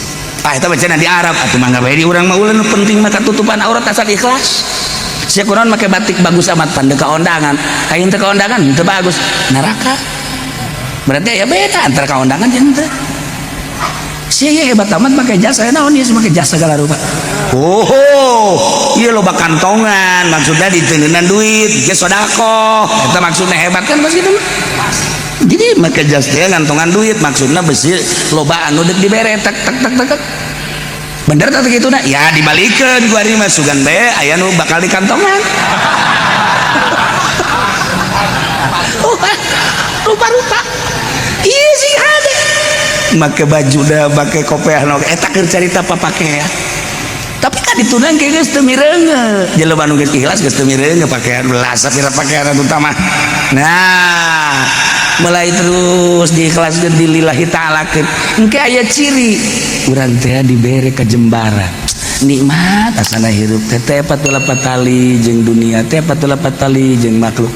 A: eta bacana di Arab atuh mangga bae di urang mah ulah nu penting mah katutupan aurat asal ikhlas. Sia kunaon make batik bagus amat pande ka ondangan. Aing teh ka ondangan teu bagus, neraka. Berarti ya beda antara ka ondangan jeung teu. Sia ye hebat amat make jasa naon ieu make jasa segala rupa. Oh, ieu loba kantongan maksudna diteuneunan duit, ge sedekah. Eta maksudna hebat kan pas kitu mah. Jadi make jas teh ngantongan duit maksudna besi loba anu deuk dibere tek bener tak gitu na ya dibalikeun ku ari mah sugan bae aya nu bakal di kantongan rupa-rupa ieu sih hade make baju da make kopiah na eta keur carita papake ya tapi kan ditunang ke geus teu mireunge jelema nu geus ikhlas geus teu mireunge pakaian belas sapira pakaian utama nah mulai terus diikhlaskeun lillahi ta'ala engke aya ciri urang teh dibere kajembaran nikmat asana hirup teh patula patali jeung dunia teh patula patali jeung makhluk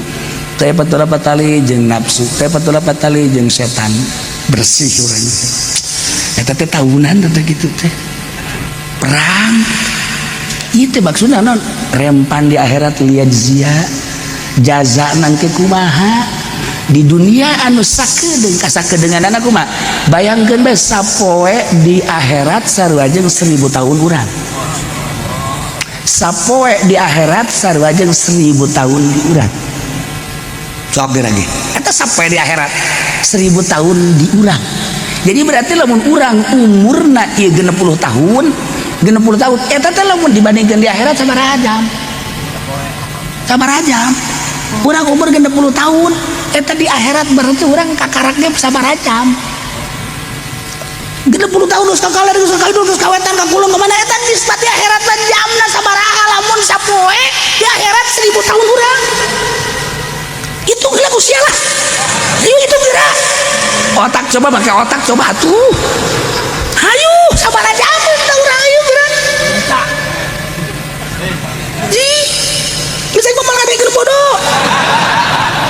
A: teh patula patali jeung nafsu teh patula patali jeung setan bersih urang eta teh tahunan teh kitu teh perang ieu teh maksudna naon rempan di akhirat liat zia jaza nangke kumaha di dunia anu sakedeung kasakedeungan anak kumaha bayangkeun bae sapoe di akhirat sarua jeung 1000 tahun urang sapoe di akhirat sarua jeung 1000 tahun di urang sok lagi eta sapoe di akhirat 1000 tahun di urang jadi berarti lamun urang umurna ieu 60 tahun eta teh lamun dibandingkeun di akhirat sabaraha jam urang umur 60 tahun eta di akhirat berarti urang kakaraknya sabaraha jam 60 tahun geus kakala geus kawetan ka kulung kemana eta nisbat di akhirat lan jamna sabaraha lamun sapoe di akhirat 1000 tahun urang itu geula usia lah ayo itu geura otak coba pakai otak coba atuh ayo sabaraha jam teh urang ayo geura ji geus aing mah ngadekeun bodoh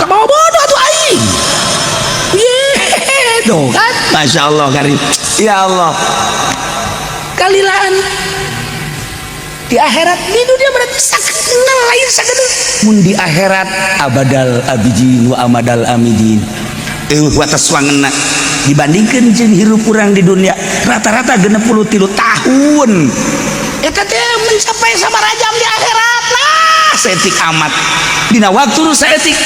A: kabawa bodoh atuh aing tuh kan Masya Allah karim ya Allah kalilaan di akhirat di dunia berarti sakit lain sakit mun di akhirat abadal abidin wa amadal amidin watas wangena dibandingkan jeung hirup urang di dunia rata-rata 63 tahun eta teh mencapai sabaraha jam di akhirat lah seetik amat dina waktu nu saetik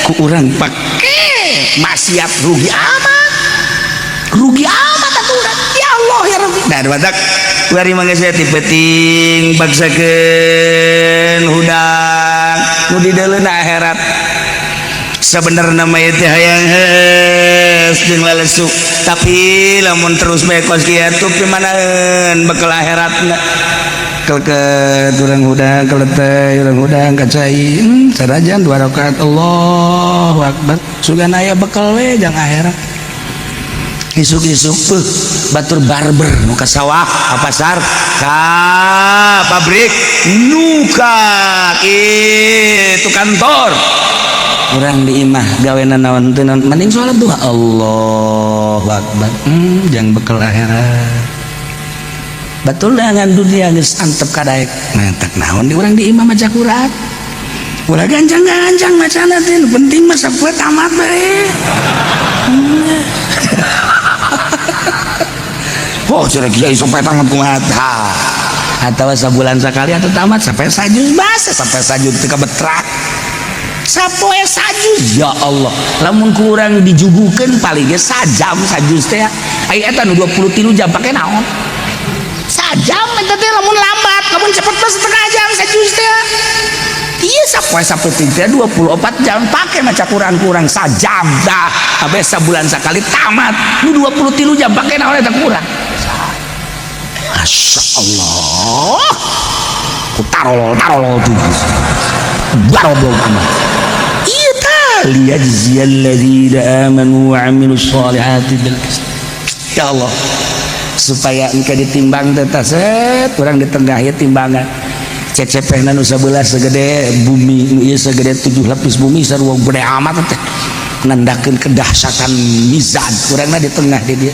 A: ku urang pake maksiat rugi amat aturan ya Allah ya Rabbi nah badak bari mangga saya tipeting bagsakeun hudang nu di daeleuna akhirat sebenarnya mah teh hayang heus jeung lalesu tapi lamun terus bae kos kieu tuh pimanaeun bekal akhiratna keleket urang hudang keleteh urang hudang kacai sarajan 2 rakaat Allahu akbar sugan aya bekal we jang akhirat isuk-isuk batur barber nu ka sawah ka pasar ka pabrik nu ka itu kantor urang di imah gawena naon teu naon mending salat duha Allahu akbar jang bekal akhirat betul dengan dunia geus antep kadaek mentak naon di urang di imah maca Quran ulah ganjang-ganjang macana teh penting mah sapoe tamat bae oh cerek kiai sampai tamat kumaha atawa sabulan sakali atau tamat sampai sajuz basa sampai sajuz teu kabetrak sapoe sajuz ya Allah lamun kurang dijugukeun paling ge sajam sajuz teh aya eta nu 23 jam pake naon sajam eta teh lamun lambat lamun cepet mah setengah jam sajuz teh ieu sapoe sapeting teh 24 jam pake maca kurang-kurang sajam dah abe sabulan sakali tamat nu 23 jam pake naon eta kurang Masya Allah tarol tuh barobol amat iya tali ajziyal ladzina amanu wa amilus solihati bil qist ya Allah supaya engke ditimbang teh set urang di tengah ya timbangan cecepehna nu sabelah segede bumi ieu segede 7 lapis bumi sarua gede amat teh nandakeun kedahsyatan mizan urangna di tengah di dieu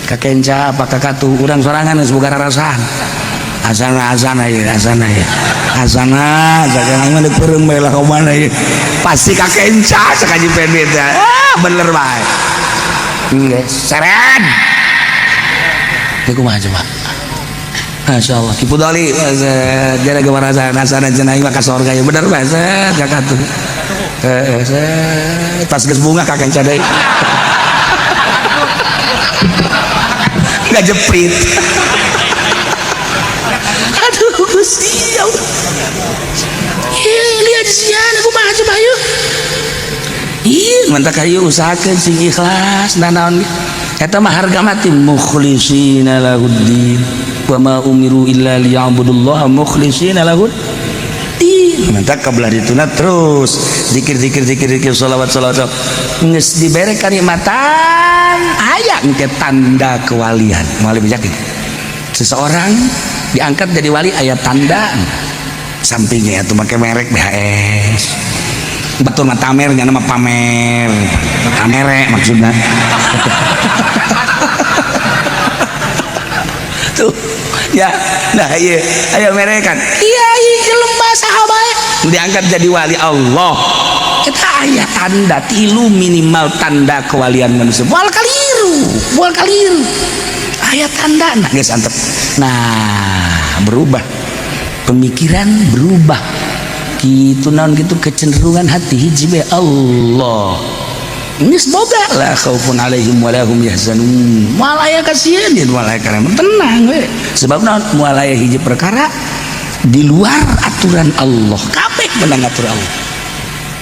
A: kakenca apa kakatu urang sorangan geus boga rarasan azana ya azana jangan mah deureung bae lah kaumana ieu pasti kakenca sakaji pendit bener bae geus seret ieu kumaha coba Masya Allah Kipu Doli jana gemar asana cenah ieu ka sorga ya bener bae kakatu pas geus bunga kakenca deui nggak jeprit aduh Gusti ya Allah lihat sian aku mah coba yuk mantap kayu usahakeun sing ikhlas nanaon eta mah harga mati mukhlishina lahuddin wa ma umiru illa liya'budullaha mukhlishina lahuddin mantap kabelah dituna terus zikir sholawat geus dibere kanikmatan aya engke tanda kewalian moal bijakin seseorang diangkat jadi wali aya tanda sampingnya atuh make merek BHS betul mah tamer nya nama pamer tamere maksudna tuh ya nah ieu aya merekan kiai jelema saha bae diangkat jadi wali Allah eta aya tanda tilu minimal tanda kewalian manusia moal kaliru aya tanda nah geus antep nah berubah pemikiran berubah gitu naon gitu kecenderungan hati hiji bae Allah geus boga la khaufun alaihim wa lahum yahzanun moal aya kasieun dia moal aya kana tenang we sebab naon moal aya hiji perkara di luar aturan Allah kabeh menang aturan Allah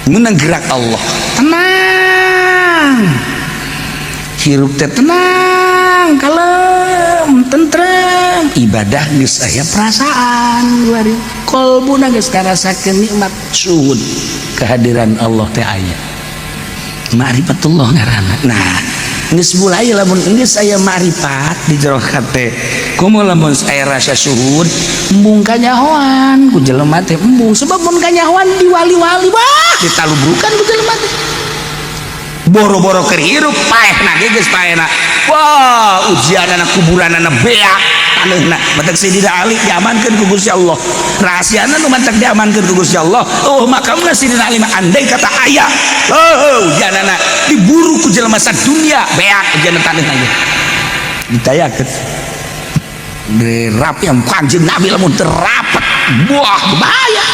A: menang gerak Allah tenang hirup teh tenang kalem tentrem ibadah geus aya perasaan luari qalbuna geus ngarasakeun nikmat syuhud kehadiran Allah teh aya ma'rifatullah ngaranna nah geus mulai lamun geus aya ma'rifat di jero hate kumaha lamun aya rasa syuhud embung kanyahoan ku jelema teh embung sebab mun kanyahoan di wali-wali wah ditalubrukan ku jelema teh boro-boro keur hirup paehna ge geus paehna wah ujianana kuburanana beak taneuhna matak Sayyidina Ali diamankeun ku Gusti Allah rahasiana nu matak diamankeun ku Gusti Allah makamna Sayyidina Ali mah andai kata aya ujianana diburu ku jelema sadunya beak ujianana taneuhna ge ditayakeun rapi yang kanjeng Nabi lamun terapet buah bahaya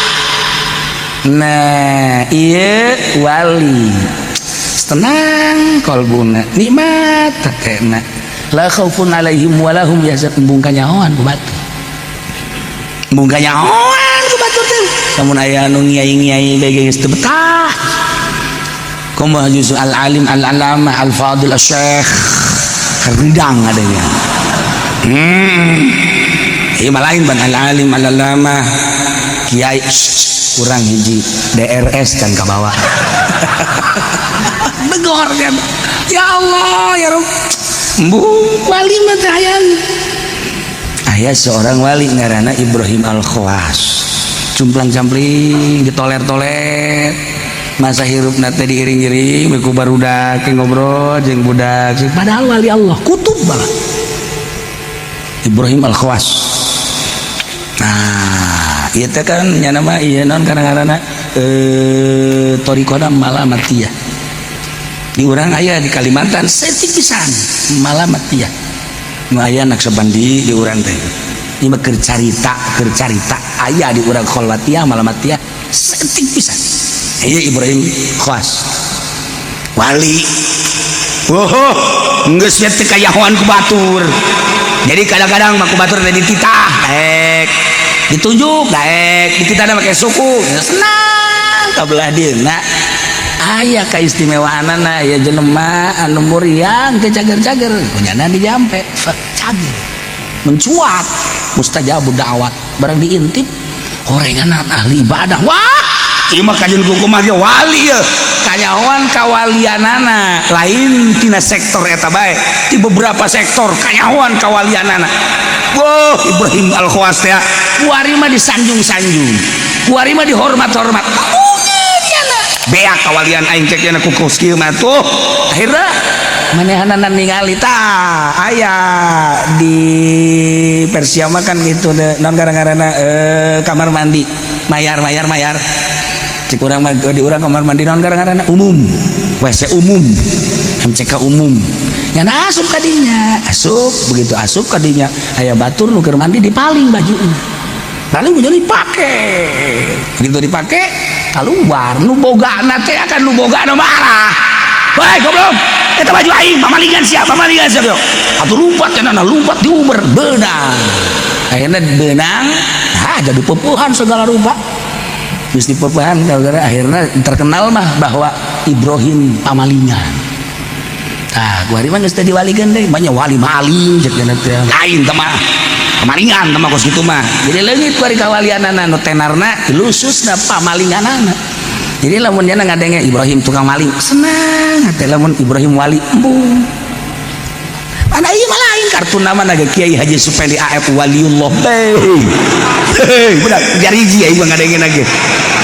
A: nah iya wali tenang kalbuna nikmat takena la khaufun alaihim wa lahum yahzanun embung kanyahoan ku batu embung kanyahoan ku batu teh samun aya nu ngiai-ngiai bege geus teu betah Kumaha justru al-alim al-alama al-fadil al-syekh ridang adanya. Ieu mah lain ban al-alim al-alama kiai kurang hiji DRS kan ka bawah. Negor kan. Ya Allah ya Rabb. Mbu wali mah teh aya seorang wali ngaranna Ibrahim Al-Khawas. Cumplang-campling ditoler-toler. Masa hirupna teh diiring-iring ku barudak ngobrol jeung budak. Padahal wali Allah kutub banget. Ibrahim Al-Khawas. Nah, ieu teh kan nya nama ieu naon kana-kana Thariqah Malamatiyah. Di urang aya di Kalimantan setik pisan Malamatiyah. Nu aya anak sabandi di urang teh. Ieu mah keur carita aya di urang Kholwatiyah Malamatiyah setik pisan. Ieu Ibrahim Khawas. Wali. Woh, geus teh kayahoan ku batur. Jadi kadang-kadang mah ku batur teh dititah, daek. Ditunjuk, daek. Dititahna make suku, senang kabelah dieuna. Aya kaistimewaanana ya jelema anu muriang ke cager-cager punyana dijampe cager mencuat mustajabud da'wat barang diintip horenganan ahli ibadah. Wah ieu mah kajen kumaha ge wali ya kanyahoan kawalianana lain tina sektor eta bae di beberapa sektor kanyahoan kawalianana. Wah Ibrahim Al-Khawas teh kuari mah disanjung-sanjung kuari mah dihormat-hormat beak kawalian aing cek yana kukus kieu mah tuh akhirna manehanana ningali tah aya di Persia mah kan gitu naon ngaranna kamar mandi mayar cek urang mah di urang kamar mandi naon ngaranna umum WC umum MCK umum nyana asup ka dinya begitu asup ka dinya aya batur nu keur mandi dipaling bajunya lalu jadi dipake begitu dipake keluar nu bogana teh akan nu bogana marah. Woi goblok eta baju aing pamalingan siapa yo atuh lumpat cenah lumpat diuber beunang akhirna beunang jadi pepuhan segala rupa geus dipepuhan gara-gara akhirna terkenal mah bahwa Ibrahim pamalingan. Tah kuari mah geus teh diwalikeun deui banyak wali maling cek teh lain teh mah kemalingan teman kos gitu mah jadi leungit kuari kawalianana nu tenarna lususna pamalinganana jadi lamun nya ngadenge Ibrahim tukang maling senang teh lamun Ibrahim wali embung ana ieu mah lain kartuna mah naga Kiai Haji Supendi AF Waliullah hei budak jariji ieu ngadenge nage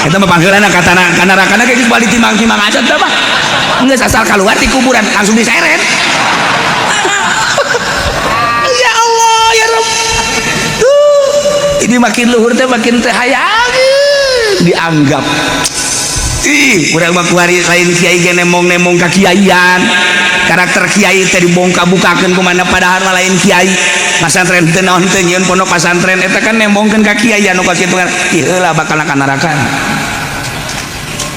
A: eta mah panggeulana katana kana rakana geus bali timang-timang aja teh mah geus asal kaluar ti kuburan langsung diseret. Ini makin luhur teh makin teh hayang dianggap urang mah kuari lain kiai ge nemong-nemong ka kiaian karakter kiai teh dibongka-bukakeun kumana padahal mah lain kiai pasantren teh naon teh nyieun pondok pasantren eta kan nemongkeun ka kiai anu ka kitu kan ieu lah bakal ka neraka.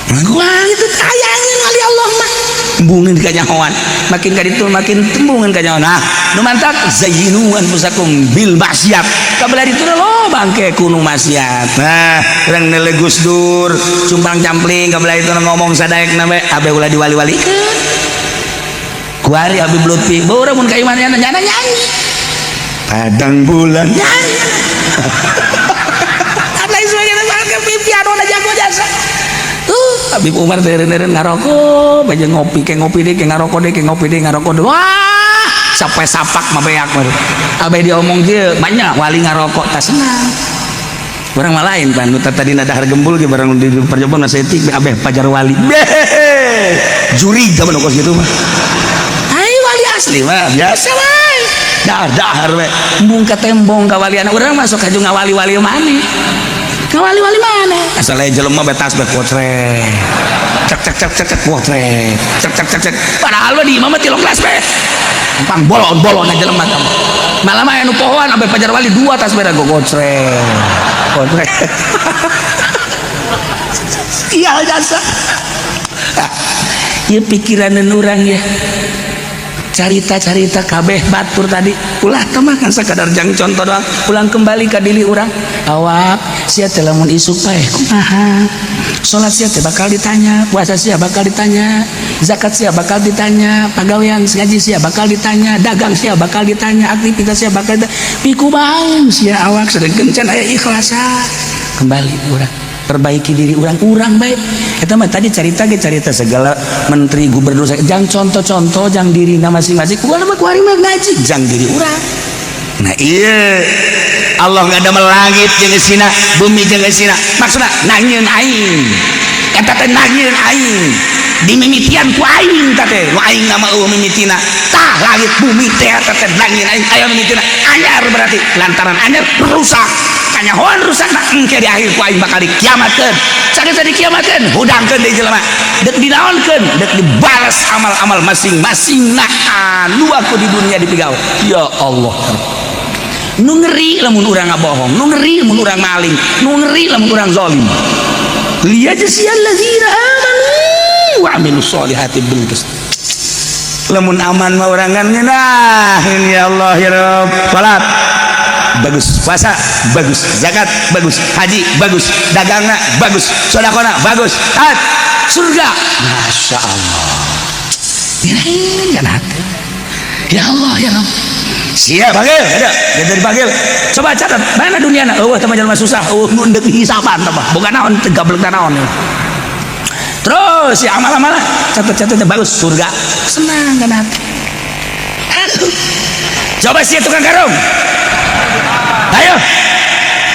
A: Wah itu hayangin wali Allah mah embungin kanyahoan makin ka ditu makin tembungin kanyahoan. Nah nu mantak zayyinu anfusakum bil maksiat kabelah ditu lo bangke kuno maksiat. Nah urang neule Gus Dur cumpang campling kabelah itu ngomong sadaekna we abe ulah diwali-walikeun kuari abi Lutfi bae urang mun ka imanana nyana nyanyi padang bulan nyanyi ada isogena bangke piano na jago jasa Habib Umar teureun ngarokok bae ngopi ke ngopi deui ke ngarokok deui ke ngopi deui ngarokok deui wah sampai sapak mah beak mah abe diomong kieu banyak wali ngarokok tah senang urang mah lain pan nu tadi dahar gembul ge barang di perjoban setik abe pajar wali juri zaman kos gitu mah ai wali asli mah biasa wae dahar we embung ka tembong kawaliana urang masuk ka ngawali-wali maneh ngawali-wali mana asal aja jelema betas bekotret cek potret cek padahal di imam tilong kelas be pang bolon aja jelema kamu malah mah anu pohon abe pajar wali dua tas beda gocret potret iya jasa ieu pikiran urang ya carita-carita kabeh batur tadi ulah temah kan sekadar jang contoh doang. Pulang kembali ke diri orang awak sia teh lamun isuk paeh kumaha, salat sia teh bakal ditanya, puasa sia bakal ditanya, zakat sia bakal ditanya, pagawean ngaji sia bakal ditanya, dagang sia bakal ditanya, aktivitas sia bakal ditanya. Piku bae sia awak sedengkeun can aya ikhlasa. Kembali urang perbaiki diri urang baik eta mah tadi cerita segala menteri gubernur jang contoh-contoh jang diri masing-masing kumaha mah kuari mah ngaji jang diri urang. Nah iya Allah nggak ada melangit jeung geusina bumi jeung geusina maksudna nangieun aing eta teh nangieun aing dimimitian ku aing teh nu aing nama mimitina tah langit bumi teh eta teh nangieun aing aya mimitina anyar berarti lantaran anyar rusak kanyahoan rusakna engke di akhir ku aing bakal dikiamatkeun sageus dikiamatkeun hudangkeun deui jelema dek dinaonkeun dek dibalas amal-amal masing-masing nah anu aku di dunia dipigawe ya Allah. Nu ngeri lamun urang ngabohong, nu ngeri lamun urang maling, nu ngeri lamun urang zalim. Liyajziyal ladzina amanu wa amilus solihati bil qist. Lamun aman mah urang kan ngeunah ya Allah ya Rabb. Salat bagus, puasa bagus, zakat bagus, haji bagus, dagangna bagus, sedekahna bagus, taat surga. Masya Allah. Ini kan hati. Ya Allah ya Rabb. Siap panggil ada dari panggil coba catat mana dunia na eueuh teh mah susah mun deuk hisapan teh mah boga naon teh gablek naon terus ya amal-amal catat bagus surga senang kan hati. Aduh coba sih tukang karung ayo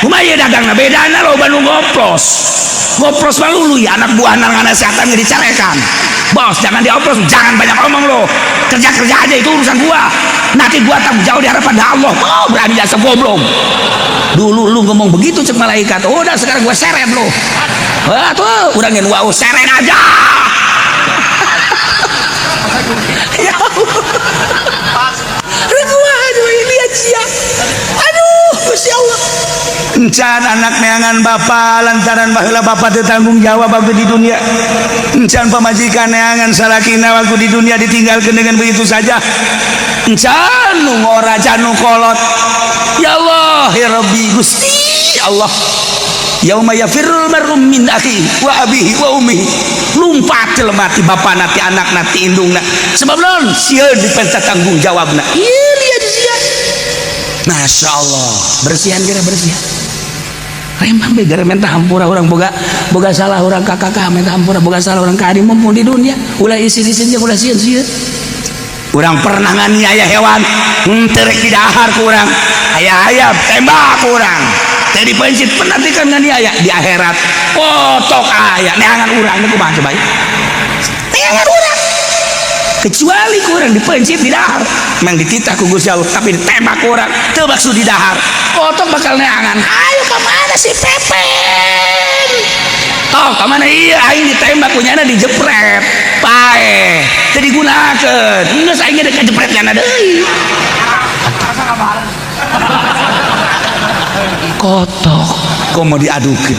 A: kumaha ieu dagangna bedana loba nu ngoplos mah luluy anak buahna ngana seatan dicarekan bos jangan dioplos jangan banyak ngomong lo kerja aja itu urusan gua nanti gua tanggung jawab di hadapan Allah. Oh berani jasa goblok dulu lu ngomong begitu cek malaikat udah sekarang gua seret lo wah tuh udah ngin wau seret aja ya gua aduh lihat sia aduh Gusti Allah encan anak neangan bapa lantaran baheula bapa teu tanggung jawab waktu di dunia encan pamajikan neangan salakina waktu di dunia ditinggalkan dengan begitu saja encan nu ngoraja nu kolot ya Allah ya Rabbi Gusti Allah yauma yafirrul mar'u min akhi wa abihi wa ummihi lumpat jelema ti bapana ti anakna ti indungna sebab naon sieun diperintah tanggung jawabna ieu lihat sia. Masya Allah bersihan kira bersihan remang begara minta hampura orang boga salah orang kakak minta hampura boga salah orang kadi mumpung di dunia ulah isi-isinya ulah sieun orang pernah nganiaya hewan terek di dahar ku urang ayah tembak ku urang jadi pencit penantikan nganiaya di akhirat potok aya neangan urang itu kumaha coba neangan urang kecuali kurang dipencit di dahar memang dititah ku Gusti Allah tapi ditembak kurang teu maksud di dahar potong bakal neangan ayo kemana si Pepen toh kemana iya aing ditembak punyana dijepret pae teu digunakeun geus aing geus kajepretna deui kotok komo diadukeun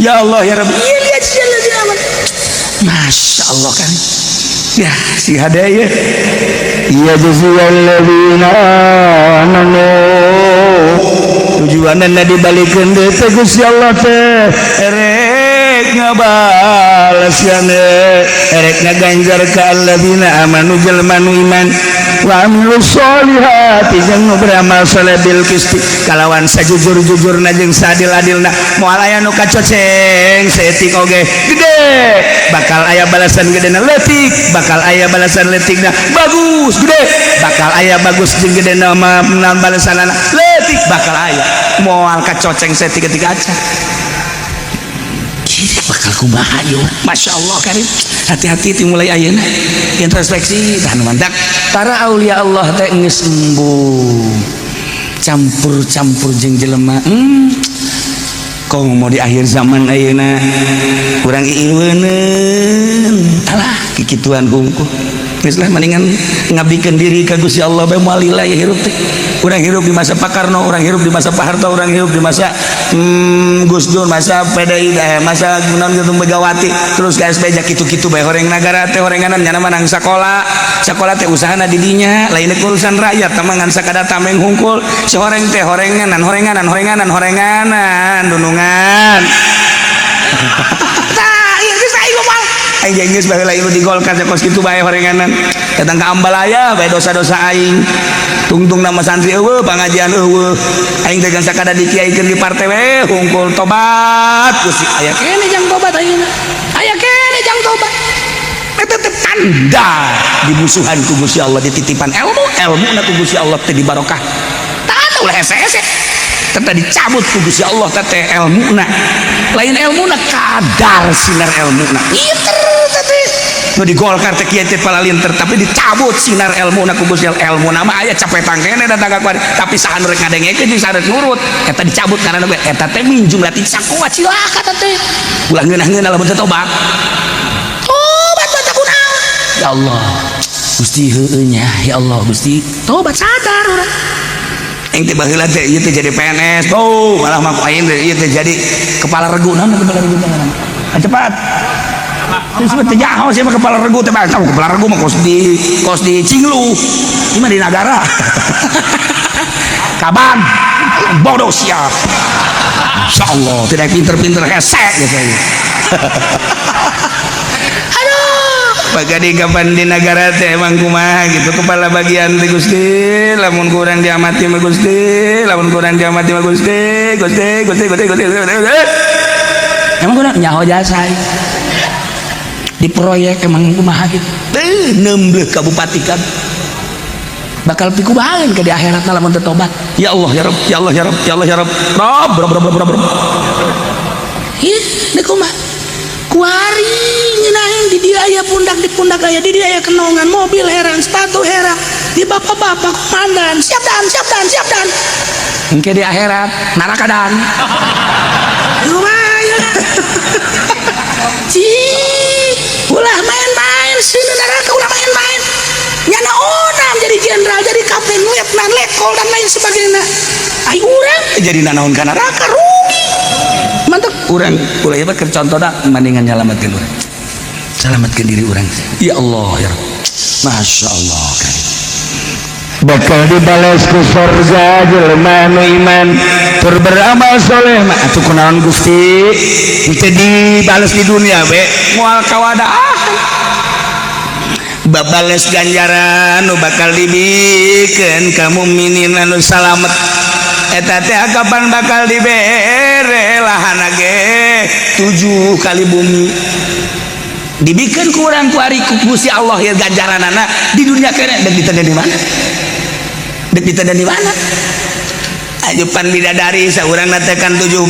A: ya Allah ya Rabbi iya lihat siapa lagi aman Masya Allah kan ya si hadaya iya jaziyalladzina amanu tujuanna dibalikeun deui teh Gusti Allah teh erek ngabalas erek ngaganjar ka alladzina amanu jelema nu iman wa amilus solihati jeung nu beramal saleh bil qisti kalawan sajujur-jujurna jeung sadil-adilna moal aya nu kacoceng seetik oge gede bakal aya balasan gedena leutik bakal aya balasan leutikna bagus gede bakal aya bagus jeung gedena naon balasanna leutik bakal aya moal kacoceng seetik ketika aca bakal kumaha yeuh Masya Allah karim hati-hati ti mulai ayeuna introspeksi tah mandak para aulia Allah teh geus embuh campur-campur jeung jelema kong mau di akhir zaman ayeuna kurang ieueuneun alah kikituan hungku geus lah mendingan ngabdikeun diri ka Gusti Allah bae moal lillah hirup teh. Urang hirup di masa Pak Karno, urang hirup di masa Pak Harto, urang hirup di masa Gus Dur, masa PDI, masa naon gitu Megawati, terus KSB jak kitu-kitu bae horeng nagara teh horenganan nya manang sakola teh usahana di dinya lain urusan rakyat tamangan sakada tameng hungkul si horeng teh horenganan dunungan. Tah ieu geus aing ngomong aing geus bae lain di Golkar kos kitu bae horenganan datang ka Ambalaya bae dosa-dosa aing tungtung nama santri eueuh pangajian eueuh aing teh sakada dikiaikeun di partai we hungkul tobat Gusti aya kene jang tobat ayeuna aya kene jang tobat eta teh tanda dimusuhan ku Gusti Allah dititipan ilmu na ku Gusti Allah teh dibarokah tah ulah hese-hese teh dicabut ku Gusti Allah teh ilmuna lain ilmuna kadar sinar ilmuna pinter teh nu di Golkar teh kieu teh palalinter tapi dicabut sinar ilmuna ku Gusti Allah ilmuna mah aya capetang kene datang ka kuari tapi sahan rek ngadengekeun jeung saha rek nurut eta dicabut karena eta teh minjung latih sakoa cilaka teh ulah ngeunah-ngeunah lamun teu tobat baca kunaon ya Allah Gusti heueuh nya ya Allah Gusti tobat sadar urang yang teh baheula teh ieu teh jadi PNS malah mah aing ieu teh jadi kepala regu naon kepala regu teh cepat disebut teh jaho sih mah kepala regu teh kepala regu mah kos di Cinglu ieu mah di Nagara kaban bodoh siap insyaallah tidak pinter-pinter hesek gitu Pagadi kapan di negara teh emang kumaha gitu kepala bagian teh Gusti lamun kurang diamati mah Gusti lamun kurang diamati mah Gusti emang kurang nyaho jasa di proyek emang kumaha gitu neumbeuh ka bupati kan bakal piku baeun ke di akhirat lamun teu tobat ya Allah ya Rabb ya Allah ya Rabb ya Allah ya Rabb Rabb ih deuk kumaha kuari nyinahin di dia aya pundak di pundak aya di dia aya kenongan mobil heran sepatu heran di bapak-bapak komandan siap dan engke di akhirat neraka dan lumayan ulah main-main sini neraka ulah main-main nyana onam jadi jenderal jadi kapten letnan lekol dan lain sebagainya ai urang jadi nanaon ka neraka rugi mantep urang ulah ieu keur contohna mendingan nyalametkeun urang selamatkeun diri urang ya Allah ya Rabb Masya Allah kan bakal dibalas ku surga jelema nu iman tur beramal soleh mah atuh kunaon Gusti teu dibales di dunia we moal kawadaan babales ganjaran nu bakal dibikeun ka mukminin anu salamet eta teh kapan bakal dibere lahana ge 7 kali bumi dibikeun ku urang ku ari ku Gusti Allah ya ganjaranana di dunia kene deuk ditenda di mana deuk ditenda di mana ajupan bidadari saurangna teh kan 70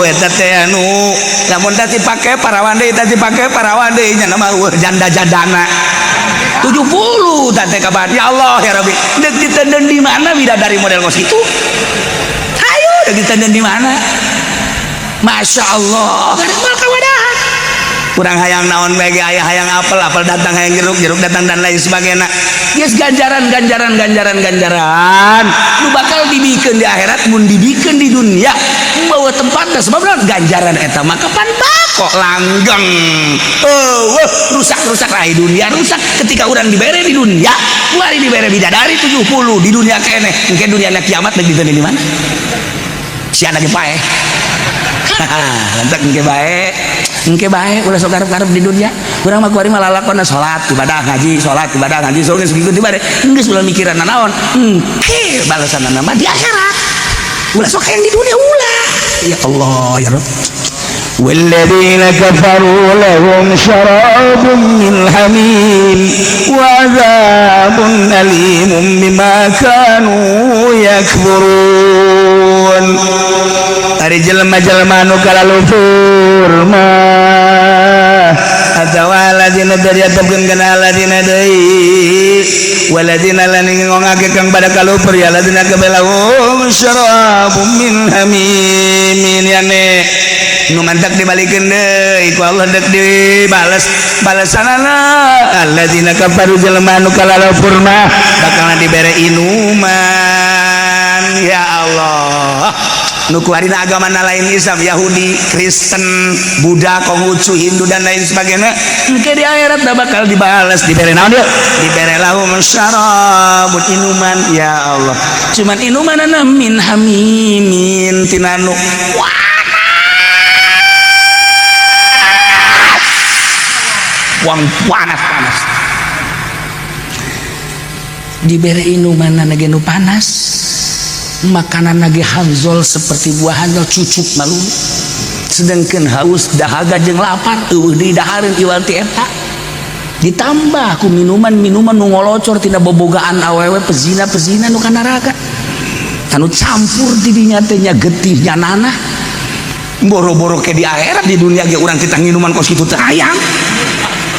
A: eta teh anu lamun teh dipake parawan deui teh dipake parawan deui nya mah janda-jandana 70 teh kabar ya Allah ya Rabbi deuk ditenden di mana bidadari model kos itu ayo deuk ditenden di mana Masya Allah mal kawadahan kurang hayang naon bagi aya hayang apel datang hayang jeruk datang dan lain sebagainya geus ganjaran nu bakal dibikeun di akhirat mun dibikeun di dunia bawa tempatna sebab naon ganjaran eta mah kapan kok langgeng rusak rai dunia rusak ketika urang dibere di dunia kuari dibere bidadari 70 di dunia kene engke dunia kiamat deuk diteuneun di mana sia lagi pae lantak engke bae ulah sok garep-garep di dunia urang mah kuari mah lalakonna salat ibadah ngaji sok geus kitu tibade geus ulah mikiran naon engke balasanna mah di akhirat ulah sok hayang di dunia ulah ya Allah ya Rabb والذين كفروا لهم شراب من حميم وعذاب أليم بما كانوا يكفرون ari jelema-jelema nu kalalufur mah atawa ladina dari atapkeun kana ladina deui waladina lan ngongake kang pada kalupur ya ladina kabelahum syarabum min hamimin yane nu mantak dibalikeun deui ku Allah dek dibales balasanana alladzina kafaru jelema nu kalalapur mah bakal dibere inuman ya Allah nu kuarina agama lain Islam Yahudi Kristen Buddha Konghucu Hindu dan lain sebagainya engke di akhirat da bakal dibales dibere naon dia dibere lahum syarabun inuman ya Allah cuman inumanana min hamimin tinanu panas diberi inuman nage nu panas makanan nage hanzol seperti buah hanzol cucuk malu sedangkan haus dahaga jeung lapar di dahareun iwal ti eta ditambah ku minuman-minuman nu ngolocor tina bobogaan awewe pezina nu kana neraka anu campur di dinya teh nya getih nya nanah boro-boro ke di akhirat di dunia ge urang kita minuman kos kitu teh hayang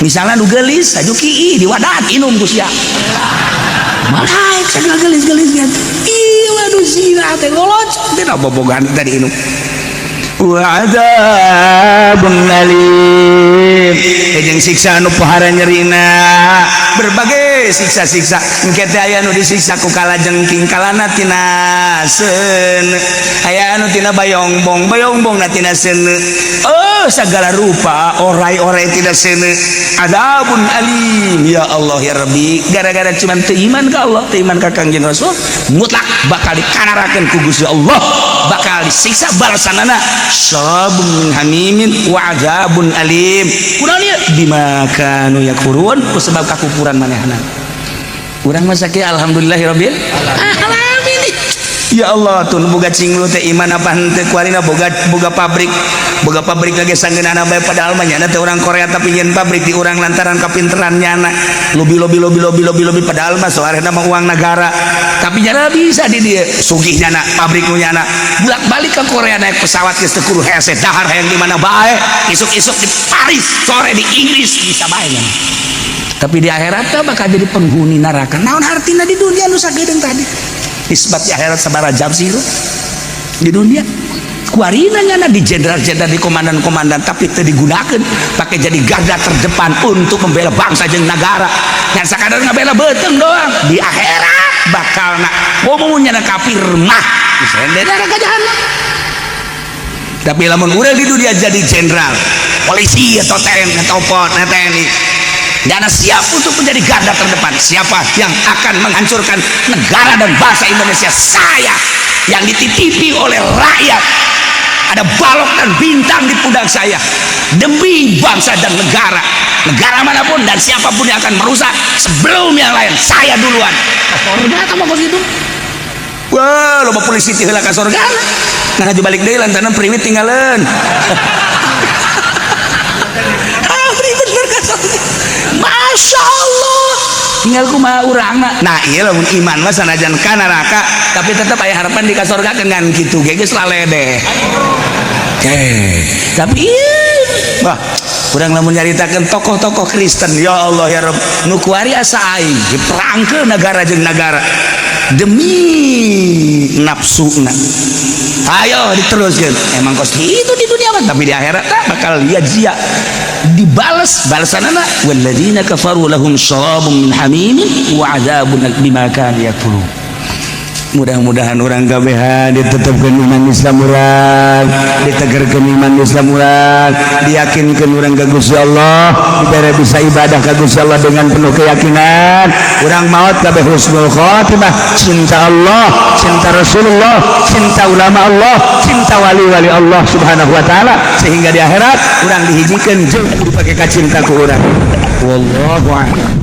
A: misalnya nu geulis sajuki di wadah inum ku sia malaik segala gelis-gelis gitu ieu nu sina teh ngolocor tina bobogaan tadi inum wa'adzabun alim jeung siksa anu pohara nyerina berbagai siksa-siksa engke teh aya nu disiksa ku kalajengking kalana tina seun aya anu tina bayongbong na tina seun segala rupa orai-orai tina seun adzabun alim ya Allah ya Rabbi gara-gara cuman teu iman ka Allah teu iman ka Kangjeng Rasul mutlak bakal dikanarakeun ku Gusti Allah bakal disiksa balasanana syarabun min hamimin wa adzabun alim kunaon ieu bima kanu yakfurun ku sebab kakufuran manehna urang mah sakieu alhamdulillahirabbil alamin ya Allah tun boga cinglu teh iman apa henteu kuarina boga pabrik lagi sanggeunana bae padahal mah nya teh urang Korea tapi nyeun pabrik di urang lantaran kapinteran nyana lobi padahal mah soarena mah uang negara tapi nya bisa di dieu sugih nyana pabrik nu nyana bolak-balik ke Korea naik pesawat geus teu kudu hese dahar hayang di mana bae isuk-isuk di Paris sore di Inggris bisa bae nya tapi di akhirat teh bakal jadi penghuni neraka naon artina di dunia nu sagedeung tadi isbat di akhirat sabaraha jam sih di dunia kuarina nyana di jenderal-jenderal di komandan-komandan tapi teu digunakeun pakai jadi garda terdepan untuk membela bangsa jeung negara yang sakadar ngabela beuteung doang di akhirat bakalna umumnya kafir mah disende neraka jahanam tapi lamun urang di dunia jadi jenderal polisi atau TNI atau TNI Dana siap untuk menjadi garda terdepan. Siapa yang akan menghancurkan negara dan bangsa Indonesia? Saya yang dititipi oleh rakyat. Ada balok dan bintang di pundak saya demi bangsa dan negara. Negara manapun dan siapapun yang akan merusak sebelum yang lain, saya duluan. Surga atau mau gitu? Wah, loba polisi teh heula ka surga. Nah, balik deui lantaran priwit tinggalan. Masya Allah tinggal kumaha urang nah iya lamun iman mah sanajan ka neraka tapi tetap aya harapan di kasorga dengan kitu ge geus lalede tapi wah urang lamun nyaritakeun tokoh-tokoh Kristen ya Allah ya Rabb nu kuari asa aing diperangkeun negara jeung negara demi nafsuna ayo diteruskeun emang kos itu di dunia mah tapi di akhirat bakal lihat zia dibales balasanana walladzina kafaru lahum syarabun min hamimin wa adzabun bima kanu yakfurun. Mudah-mudahan orang kabehan ditetapkan iman Islam urang, ditegarkan iman Islam urang, diyakinkan orang ka Gusti Allah, dibere bisa ibadah ka Gusti Allah dengan penuh keyakinan. Urang maot kabeh husnul khotimah, cinta Allah, cinta Rasulullah, cinta ulama Allah, cinta wali-wali Allah Subhanahu wa taala sehingga di akhirat urang dihijikeun jeung kudu pake kacinta ku urang. Wallahu a'lam.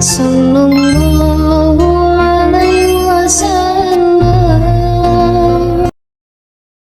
B: Sallallahu